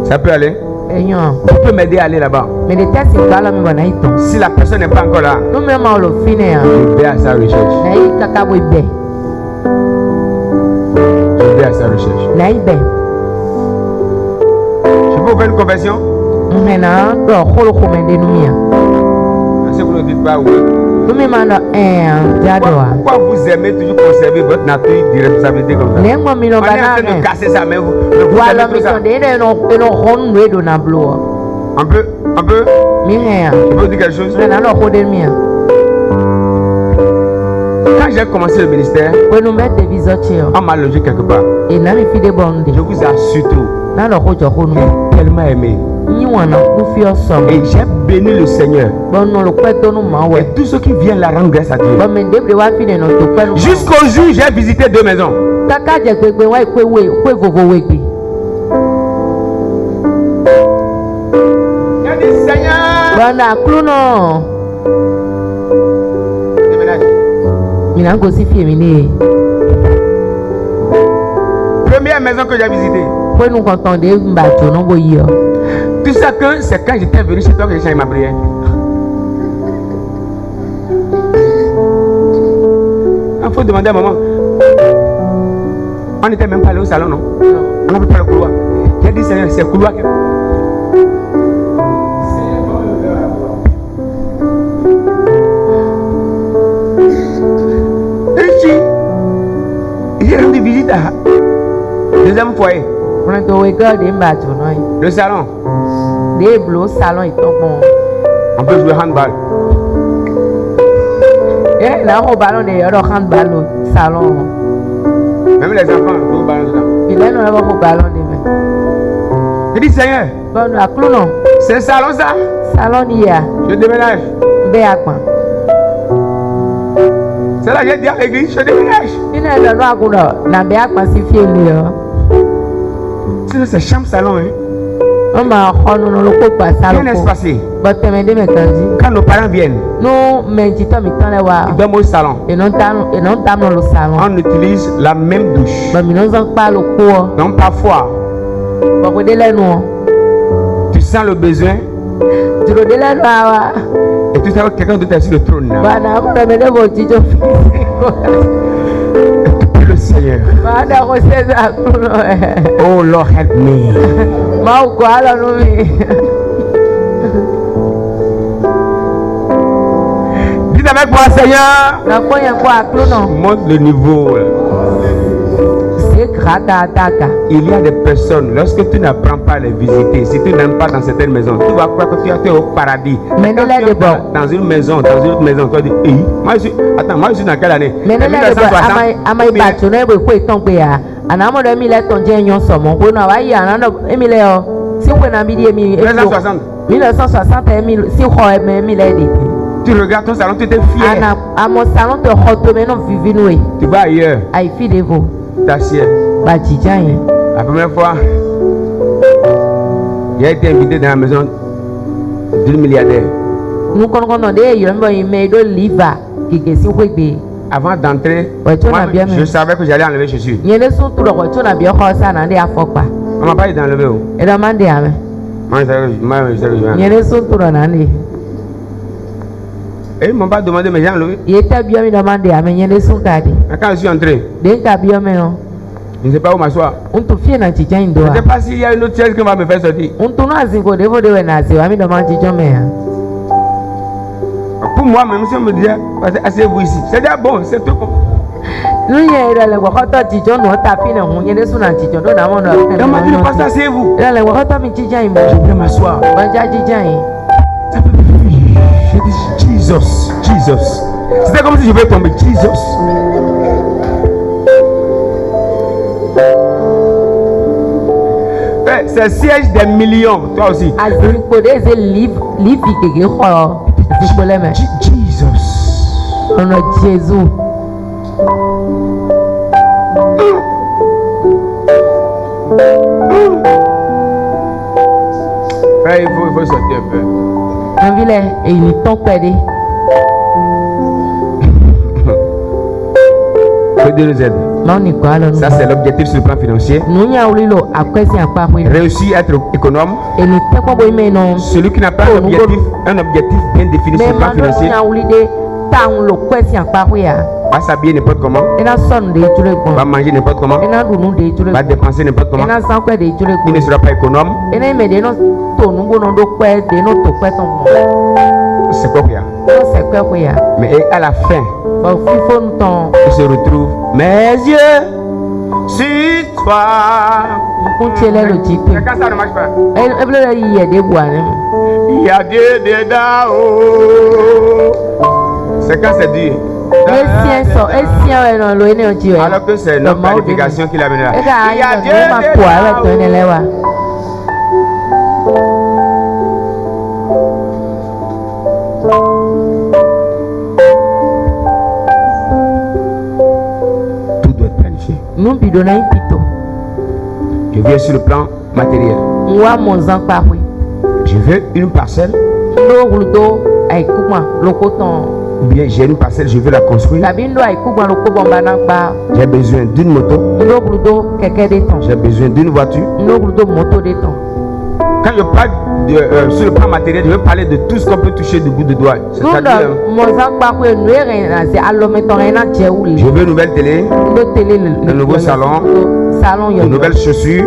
Ça peut aller? Tu peux m'aider à aller là-bas. Si la personne n'est pas encore là, je vais à sa recherche. Je vais à sa recherche. Je peux vous faire une confession? Si vous ne dites pas oui. Pourquoi vous aimez toujours conserver votre nature d'irresponsabilité comme ça? On est en train de casser ça, mais vous aimez tout ça. Un peu? Je peux vous dire quelque chose? Quand j'ai commencé le ministère, on m'a logé quelque part. Je vous assure tout. J'ai tellement aimé. Et j'ai béni le Seigneur. Et tous ceux qui viennent là rendent grâce à Dieu. Jusqu'au jour où j'ai visité 2 maisons. J'ai dit Seigneur. Première maison que j'ai visitée. Pour nous entendre m'battre non boyer. Tout ça que c'est quand j'étais venu chez toi que j'ai changé ma prière. Il faut demander à maman. On n'était même pas allé au salon, non? On n'a pas le couloir. J'ai dit, Seigneur, c'est le couloir. J'ai rendu visite à deuxième foyer. Le salon. Le salon est bon. On peut jouer handball. Eh, là, on ballon de handball au salon. Même les enfants jouent au ballon dedans. Il est là, on ballon de main. Je dis, Seigneur, Bon, à Clounon. c'est le salon ça? Salon d'hier. Je déménage. Béakman. C'est là que j'ai dit à l'église, je déménage. Il est là, on Béakman, c'est fier. Sinon, c'est chambre salon. Hein. On m'a rendu dans le coup pas salon. Qu'est-ce qui se passe? Quand nos parents viennent, nous, mais tu t'as mis dans les wa. ils dorment au salon. Et non, dans le salon. On utilise la même douche. Mais nous en parle au cours. Donc parfois, tu sens le besoin. Tu le délai là. Et tu sais que quelqu'un d'autre est sur le trône. Voilà, on va mettre vos titres. Le Seigneur. Oh Lord, help me. Dites avec moi, Seigneur. Monte le niveau. Il y a des personnes, lorsque tu n'apprends pas à les visiter, si tu n'aimes pas dans certaines maisons, tu vas croire que tu es au paradis. Mais quand tu es dans une maison, dans une autre maison, tu vas dire, moi je suis dans quelle année? Mais non, tu regardes ton salon, tu étais fier. À mon salon de retourner non vivre. Tu vas ailleurs. T'assieds. La première fois, j'ai été invité dans la maison d'une milliardaire. Nous connaissons des avant d'entrer, je savais que j'allais enlever Jésus. On m'a pas dit d'enlever. Et ils m'ont pas demandé, mais j'ai enlevé. Quand je suis entré, je ne sais pas où m'asseoir. Je ne sais pas s'il y a une autre chaise qui va me faire sortir. Pour moi, même si on me disait, asseyez-vous ici. C'est déjà bon, c'est tout bon. On m'a dit, le pasteur, asseyez-vous. Je vais m'asseoir. J'ai dit, Jesus. C'était comme si je vais tomber. Jesus. C'est le siège des millions, toi aussi. Jesus. Jésus. Il faut sortir un peu. Et il est temps pédé. Que Dieu nous aide. Ça, c'est l'objectif sur le plan financier. Réussir à être économe. Celui qui n'a pas un objectif bien défini sur le plan financier va s'habiller n'importe comment, va manger n'importe comment, va dépenser n'importe comment. Il ne sera pas économe. C'est quoi qu'il y a? Mais à la fin, il se retrouve mes yeux sur toi. Quand ça ne marche pas, il y a Dieu dedans. C'est quand c'est dur. Alors que c'est notre planification qui l'amène là. Il y a Dieu dedans. Tout doit être planifié. Je viens sur le plan matériel. Je veux une parcelle Ou bien j'ai une parcelle, je veux la construire. tabi ndo aikugba lo ko bomba na gba J'ai besoin d'une moto. ndo gludo keke de ton J'ai besoin d'une voiture. ndo gludo moto de ton. Quand je parle sur le plan matériel, je vais parler de tout ce qu'on peut toucher du bout de doigt. C'est-à-dire, je veux une nouvelle télé, un nouveau salon, de nouvelles chaussures,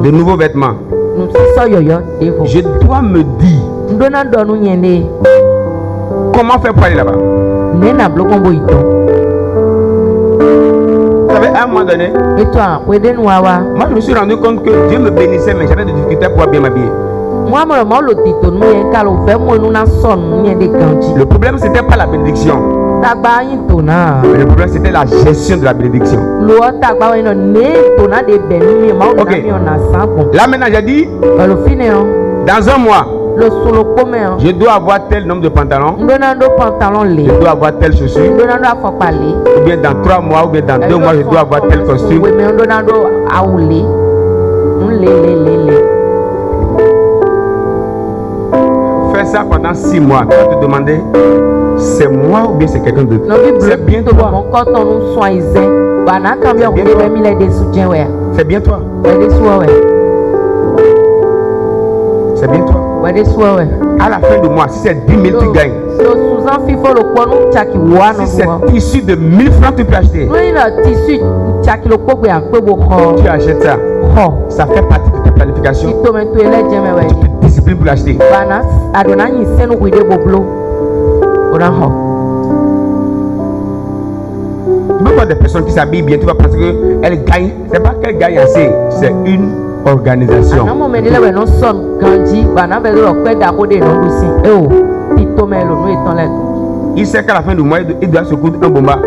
de nouveaux vêtements. Je dois me dire comment faire pour aller là-bas. Vous savez, à un moment donné, moi je me suis rendu compte que Dieu me bénissait, mais j'avais des difficultés pour bien m'habiller. Le problème, c'était pas la bénédiction. Mais le problème, c'était la gestion de la bénédiction. Ok. Là maintenant, j'ai dit, dans un mois, je dois avoir tel nombre de pantalons, je dois avoir telle chaussure, ou bien dans 3 mois, ou bien dans 2 mois, je dois avoir tel costume. Fais ça pendant 6 mois. Tu vas te demander, c'est moi ou bien c'est quelqu'un d'autre? C'est bien toi. C'est bien toi. C'est bien toi. À la fin du mois, si c'est 10 000 tu gagnes, si c'est issu de 1000 francs tu peux acheter, tu achètes ça. Ça fait partie de ta planification. Tu te disciplines pour l'acheter. Tu peux voir des personnes qui s'habillent bien, tu vas penser qu'elles gagnent. C'est pas qu'elles gagnent assez, c'est une organisation. Il sait qu'à la fin du mois, il doit se coudre un bomba.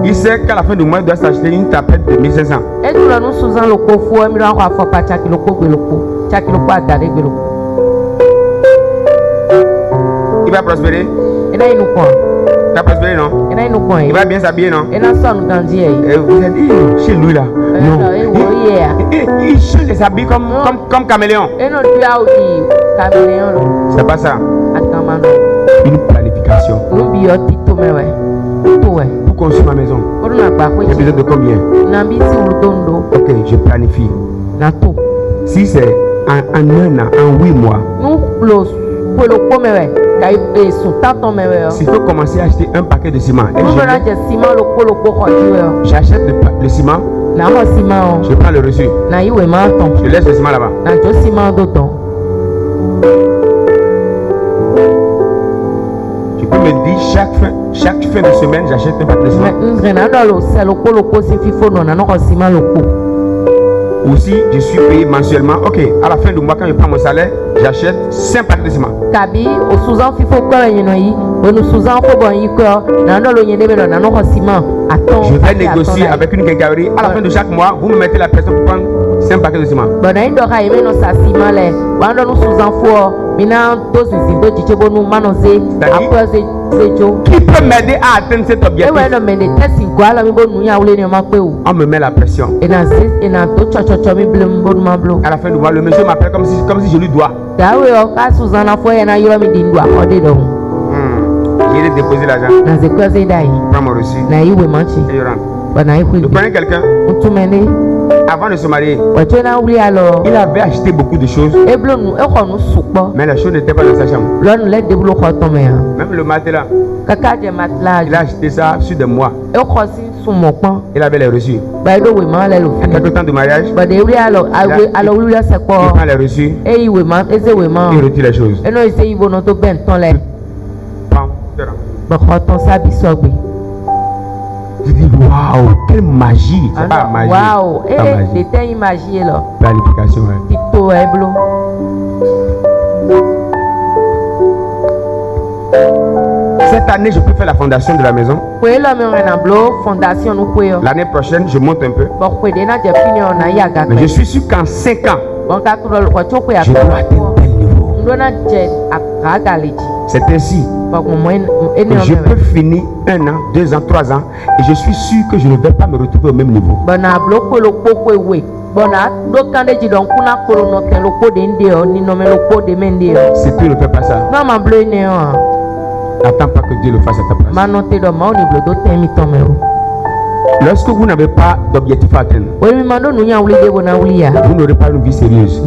Il sait qu'à la fin du mois, il doit s'acheter une tapette de 1500. Il va prospérer. Il va prospérer, non? Il va bien s'habiller, non? Et vous êtes dit, chez lui là. Non. Il change les habits comme caméléon. C'est pas ça. Une planification. Pour construire ma maison, j'ai besoin de combien? Ok, je planifie. Si c'est en 1 an, en 8 mois, s'il faut commencer à acheter un paquet de ciment, j'achète le ciment, je prends le reçu, je laisse le ciment là-bas. Tu peux me dire chaque fin de semaine, j'achète un paquet de ciment. Ou si je suis payé mensuellement, ok, à la fin du mois, quand je prends mon salaire, j'achète 5 paquets de ciment. Je vais négocier avec une quincaillerie. À la fin de chaque mois, vous me mettez la personne pour prendre 5 paquets de ciment. Qui peut m'aider à atteindre cet objectif? On me met la pression. À la fin du mois, le monsieur m'appelle comme si je lui dois. J'ai déposé l'argent. Prends mon reçu. Et je rentre. Vous prenez quelqu'un? Avant de se marier, il avait acheté beaucoup de choses, mais la chose n'était pas dans sa chambre. Même le matelas, il a acheté ça sur des mois. Il avait les reçus. Il y a quelques temps de mariage, il prend les reçus, il retire les choses. Je dis waouh, quelle magie! C'est pas magie. Waouh, planification. Cette année, je peux faire la fondation de la maison. L'année prochaine, je monte un peu. Mais je suis sûr qu'en 5 ans, je dois atteindre tel niveau. C'est ainsi Je peux finir 1 an, 2 ans, 3 ans et je suis sûr que je ne vais pas me retrouver au même niveau. Si tu ne fais pas ça, attends pas que Dieu le fasse à ta place. Lorsque vous n'avez pas d'objectif à atteindre, vous n'aurez pas une vie sérieuse.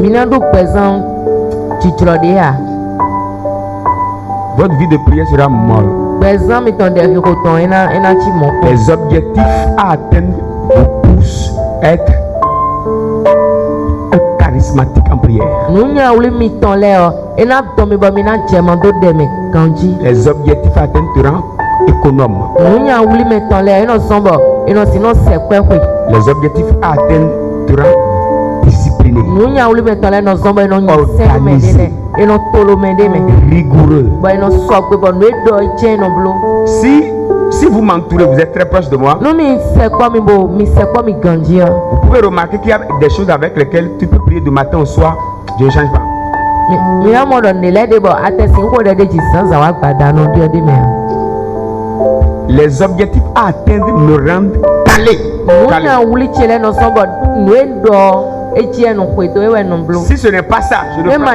Votre vie de prière sera molle. Les objectifs à atteindre vous poussent à être un charismatique en prière. Les objectifs à atteindre te rendent économe. Les objectifs à atteindre te rendent discipliné, organisé, rigoureux. Si vous m'entourez, vous êtes très proche de moi, vous pouvez remarquer qu'il y a des choses avec lesquelles tu peux prier du matin au soir, je ne change pas. Les objectifs à atteindre me rendent calé. Si ce n'est pas ça, je ne peux pas.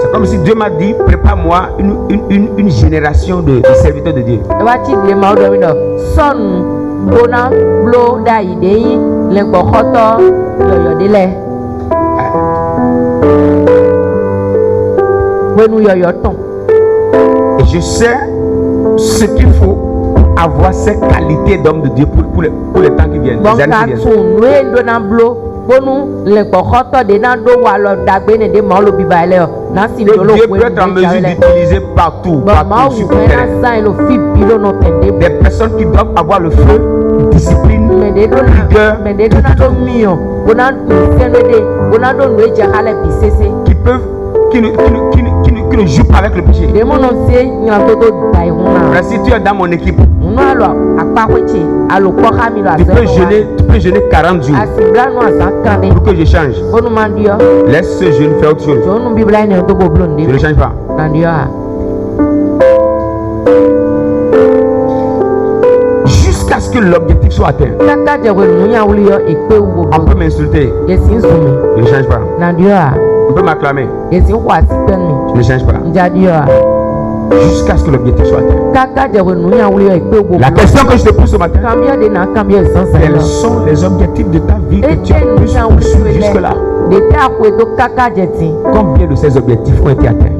C'est comme si Dieu m'a dit, prépare-moi une génération de serviteurs de Dieu. Et je sais ce qu'il faut pour avoir ces qualités d'homme de Dieu pour les temps qui viennent. Les années qui viennent. Dieu peut être en mesure d'utiliser partout sur le terrain. Des personnes qui doivent avoir le feu, discipline, rigueur, qui ne jouent pas avec le péché. Mais si tu es dans mon équipe, tu peux jeûner 40 jours pour que je change. Laisse ce jeûne faire autre chose. Je ne change pas. Jusqu'à ce que l'objectif soit atteint. On peut m'insulter. Je ne change pas. On peut m'acclamer. Je ne change pas. Jusqu'à ce que l'objectif soit atteint. La question que je te pose ce matin, quels sont les objectifs de ta vie que tu as pu poursuivre jusque-là? Combien de ces objectifs ont été atteints?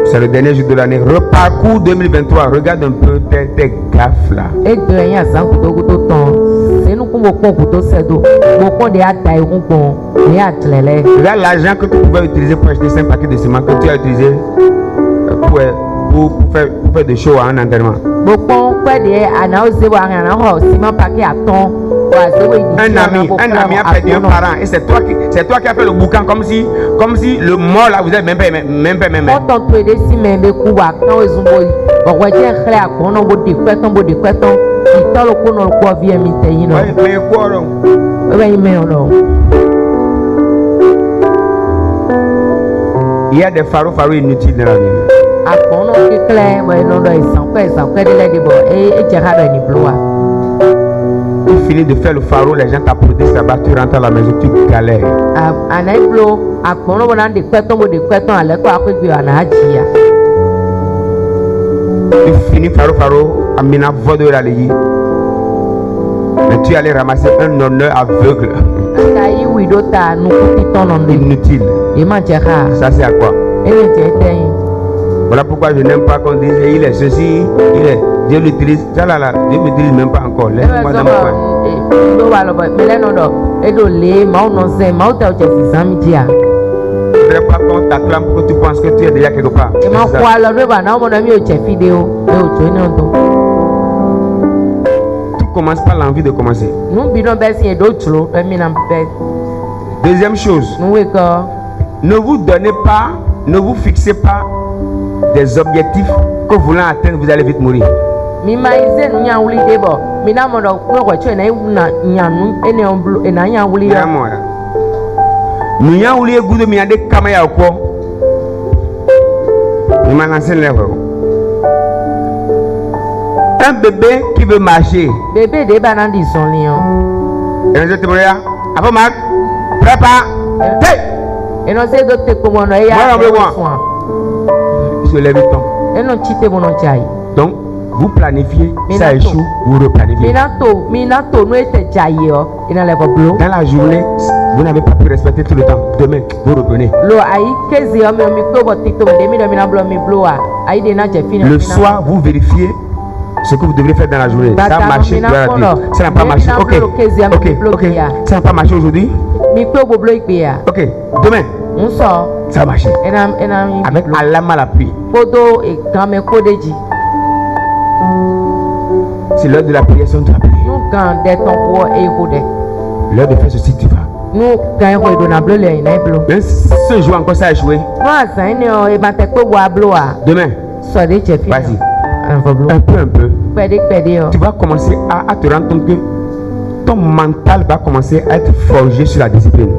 C'est le dernier jour de l'année. Reparcours 2023. Regarde un peu tes gaffes là. Regarde l'argent que tu pouvais utiliser pour acheter 5 paquets de ciment que tu as utilisé pour faire des shows à un enterrement. Un ami a perdu un parent et c'est toi qui as fait le boucan comme si le mort là vous êtes même pas. Il y a des pharaons inutiles dans la vie. Tu finis de faire le pharaon, les gens t'applaudissent là-bas, tu rentres à la maison, tu galères. Tu finis pharaon, Amina Vodo la Léhi. Mais tu allais ramasser un honneur aveugle. Inutile. Ça c'est à quoi? Voilà pourquoi je n'aime pas qu'on dise il est ceci, il est. Dieu l'utilise. Ça là, Dieu ne m'utilise même pas encore. Laisse-moi dans mon coin. Je ne voudrais pas qu'on t'acclame pour que tu penses que tu es déjà quelque part. Tout commence par l'envie de commencer. Deuxième chose, ne vous donnez pas, ne vous fixez pas des objectifs que vous voulez atteindre, vous allez vite mourir. Un bébé qui veut marcher. Bébé de banandi son lion. Et nous sommes là. Après Marc, prépare. Et nous sommes d'autres comme on a eu. Je lève le temps. Et nous chité mon chai. Donc vous planifiez, ça échoue, vous replanifiez. Dans la journée, vous n'avez pas pu respecter tout le temps. Demain, vous reprenez. Le soir, vous vérifiez ce que vous devez faire dans la journée. Ça a marché, ça n'a pas marché. Ok. Ça n'a pas marché aujourd'hui. Ok. Demain, ça a marché. Avec alarme à l'appui. C'est l'heure de la prière sans t'appeler. L'heure de faire ceci, tu vas. Même ce jour encore ça a échoué. Demain, vas-y. Un peu. Tu vas commencer à te rendre compte que ton mental va commencer à être forgé sur la discipline.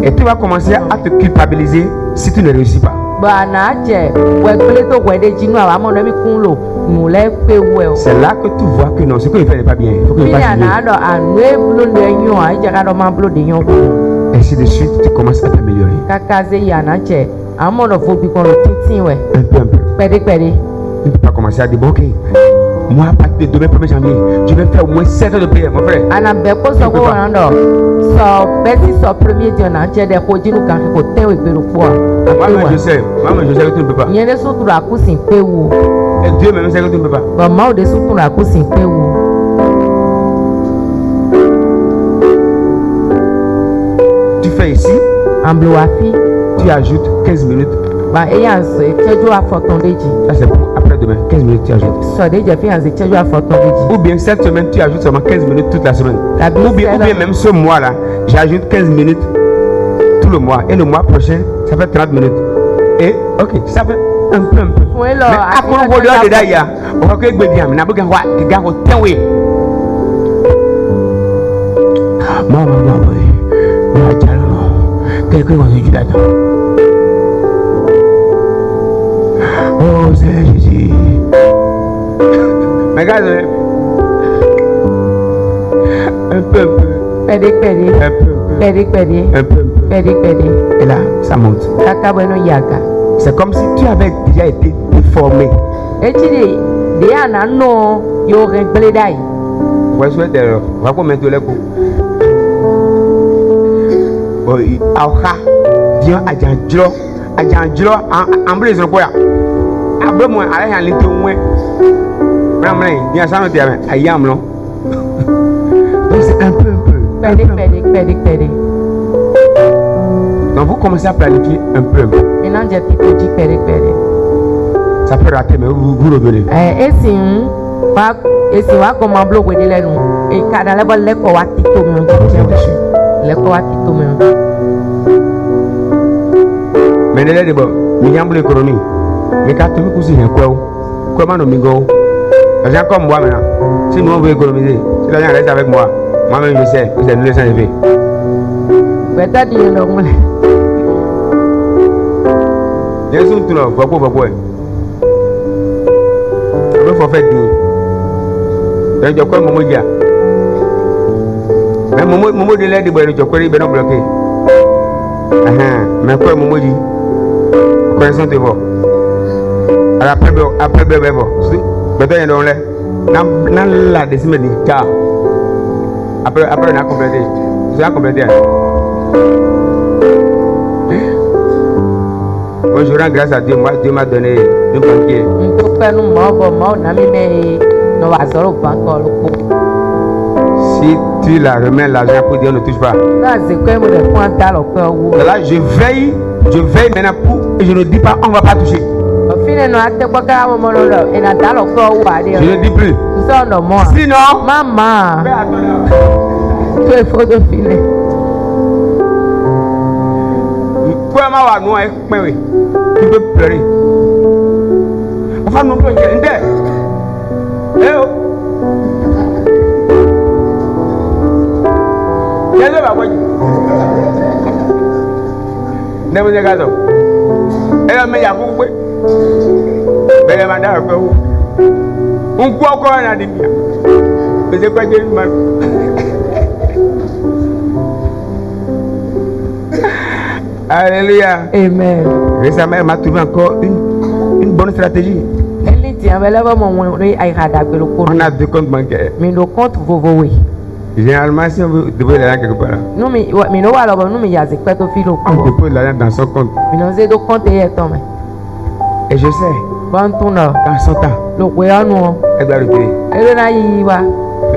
Et tu vas commencer à te culpabiliser si tu ne réussis pas. C'est là que tu vois que non, ce que je fais n'est pas bien. Il faut que je fasse mieux. Ainsi de suite, tu commences à t'améliorer. Un peu. Tu ne peux pas commencer à dire, bon, ok, moi, à partir de demain, 1er janvier, je vais faire au moins 7 heures de prière, mon frère. Moi, je sais que tu ne peux pas. Et Dieu même sait que tu ne peux pas. Tu fais ici, tu ajoutes 15 minutes. Ça c'est pour après demain, 15 minutes tu ajoutes. Ou bien cette semaine tu ajoutes seulement 15 minutes toute la semaine. Ou bien même ce mois là, j'ajoute 15 minutes tout le mois. Et le mois prochain, ça fait 30 minutes. Et ok, ça fait un peu. Mais après on va le dedans, on va que bien, mais n'abou gangwa, gangwa tenwe. Maman, quelqu'un va se dire là-dedans. Oh, c'est Jésus. Mais regarde, un peu. Et là, ça monte. C'est comme si tu avais déjà été déformé. Ouais, je vais te dire, on va mettre les coups. Oui, viens à Djanjlo, en brise le poids. Après moi, allez en litre moins. Viens ça, nous à Yamlon. C'est un peu. Donc vous commencez à planifier un peu. Ça peut rater, mais vous revenez. Mais il y a des l'économie. Mais quand tu me couches, il y a quoi? Comment nous mingo? J'ai comme moi maintenant. Si nous on veut économiser, si les gens restent avec moi, moi-même je sais, c'est nous les enlever. Bien sûr, tout le monde, pourquoi? Il faut faire du. Donc, je crois que Momo dit. Mais Momo de l'aide de boire, je crois qu'il est bloqué. Mais quoi, Momo dit? Connaissance de vous. Après, bébé, vous. Maintenant, il y a dans la décimée du cas. Après, on a complété. Je vais compléter. Moi, je rends grâce à Dieu. Moi, Dieu m'a donné un banquier. Si tu la remets l'argent pour Dieu, ne touche pas. Là, je veille maintenant pour et je ne dis pas on ne va pas toucher. Je Je ne dis plus. Sinon, maman, tu es faux de filet. Tu peux pleurer. Enfin, nous pouvons dire. Eh oh. Ne vous égardez pas. Elle a mis à vous. Mais elle m'a dit à vous. On croit encore à la demi. Mais c'est pas que je mal. Alléluia. Amen. Récemment, elle m'a trouvé encore une bonne stratégie. On a 2 comptes bancaires. Mais nos comptes vont. Généralement, si on veut déposer l'argent quelque part, on dépose l'argent dans son compte. Et je sais, dans son temps, elle doit retirer.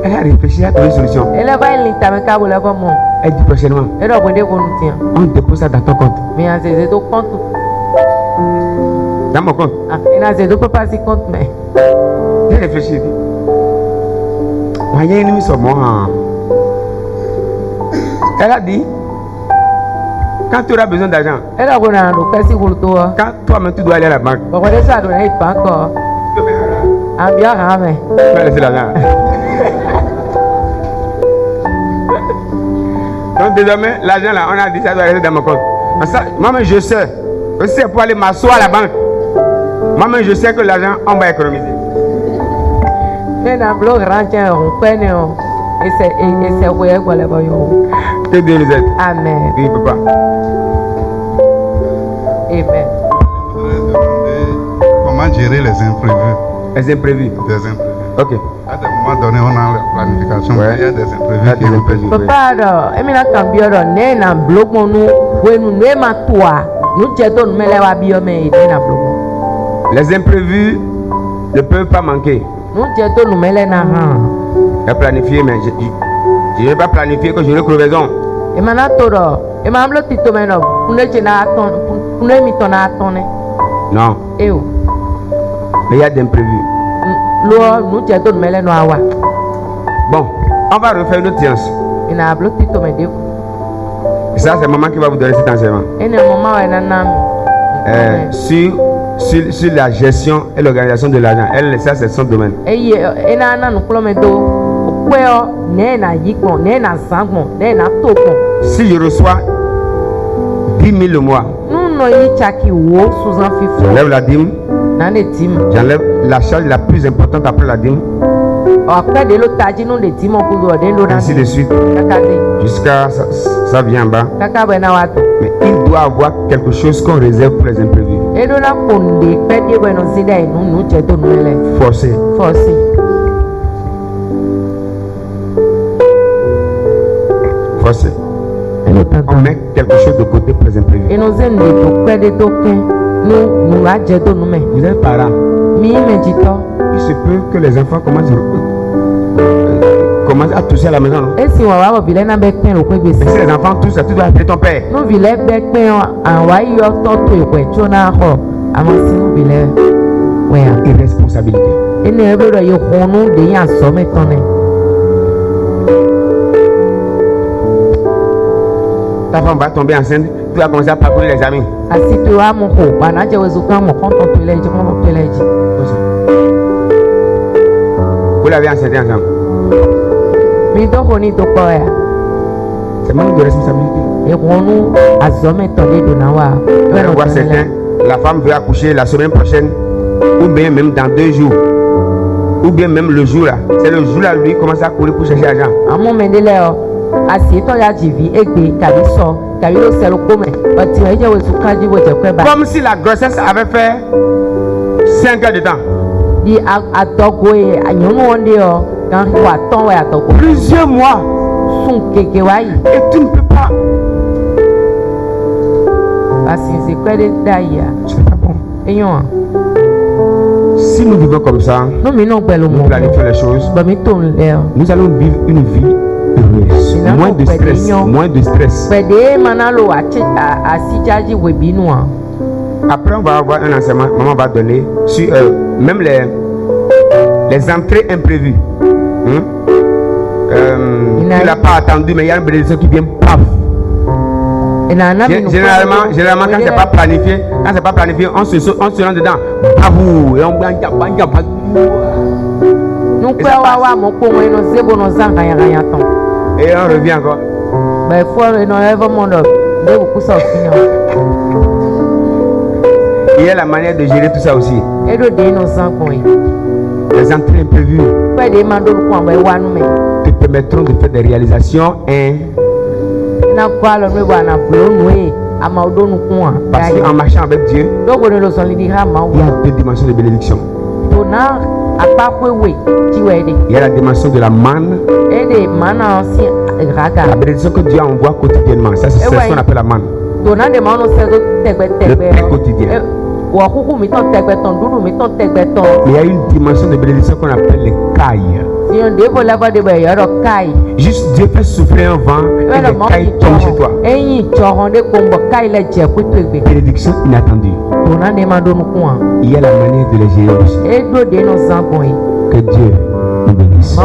Elle a réfléchi à trouver une solution. Elle dit prochainement, on dépose ça dans ton compte. Dans mon compte. J'ai réfléchi. Elle a dit, quand tu auras besoin d'argent, quand toi-même tu dois aller à la banque, tu vas laisser l'argent. Donc désormais, l'argent là, on a dit ça doit rester dans mon compte. Moi-même je sais, c'est pour aller m'asseoir à la banque. Moi-même je sais que l'argent, on va économiser. Que Dieu nous aide. Amen. Oui, papa. Amen. Comment gérer les imprévus? Les imprévus. Des imprévus. Ok. À des moments donnés, on a la planification. Ouais. Il y a des imprévus. Il y a des imprévus. Papa, Emina Cambio, Nena, bloc mon Nema toi. Nous t'aidons, nous mettons bio, mais il est bloc. Les imprévus ne peuvent pas manquer. Nous t'aidons, nous mettons. J'ai planifié, mais je ne vais pas planifier que je n'ai crevaison. Et maintenant, et maintenant, le titre maintenant, pour ne pas Non. Et où? Mais il y a d'imprévus. Nous t'aidons, nous mettons. Bon, on va refaire une autre séance. Et n'a pas le titre maintenant. Et ça, c'est maman qui va vous donner cet enseignement. Et le moment où elle a Sur la gestion et l'organisation de l'argent. Elle, ça, c'est son domaine. Et si je reçois 10 000 le mois, j'enlève la dîme, j'enlève la charge la plus importante après la dîme, ainsi de suite, jusqu'à ça vient en bas. Mais il doit avoir quelque chose qu'on réserve pour les imprévus. Forcé. Forcé. On met quelque chose de côté pour les imprévus. Vous êtes parents. Il se peut que les enfants commencent à tousser à la maison. Non? Mais si les enfants toussent, tu dois appeler ton père. Irresponsabilité. Ta femme va tomber enceinte, tu vas commencer à parcourir les amis. Vous l'avez enceinté ensemble. C'est manque de responsabilité. On voit certains, la femme veut accoucher la semaine prochaine, ou bien même dans 2 jours, ou bien même le jour là. C'est le jour là, lui commence à courir pour chercher l'argent. Comme si la grossesse avait fait 5 heures de temps. Plusieurs mois. Et tu ne peux pas. C'est pas bon. Si nous vivons comme ça, nous planifions les choses, nous allons vivre une vie heureuse. Moins de stress. Moins de stress. Après, on va avoir un enseignement, maman va donner sur même les entrées imprévues. Tu ne l'as pas attendu, mais il y a une bénédiction qui vient paf. Généralement, quand c'est pas planifié, on se rend dedans. Babou, et on et on revient encore. Il y a la manière de gérer tout ça aussi. Les entrées imprévues te permettront de faire des réalisations parce qu'en marchant avec Dieu, il y a deux dimensions de bénédiction. Il y a la dimension de la manne. La bénédiction que Dieu envoie quotidiennement. Ça, c'est ce qu'on appelle la manne. Le pain quotidien. Il y a une dimension de bénédiction qu'on appelle les cailles. Juste Dieu fait souffler un vent et les cailles tombent chez toi. Bénédiction inattendue. Il y a la manière de les gérer aussi. Que Dieu nous bénisse.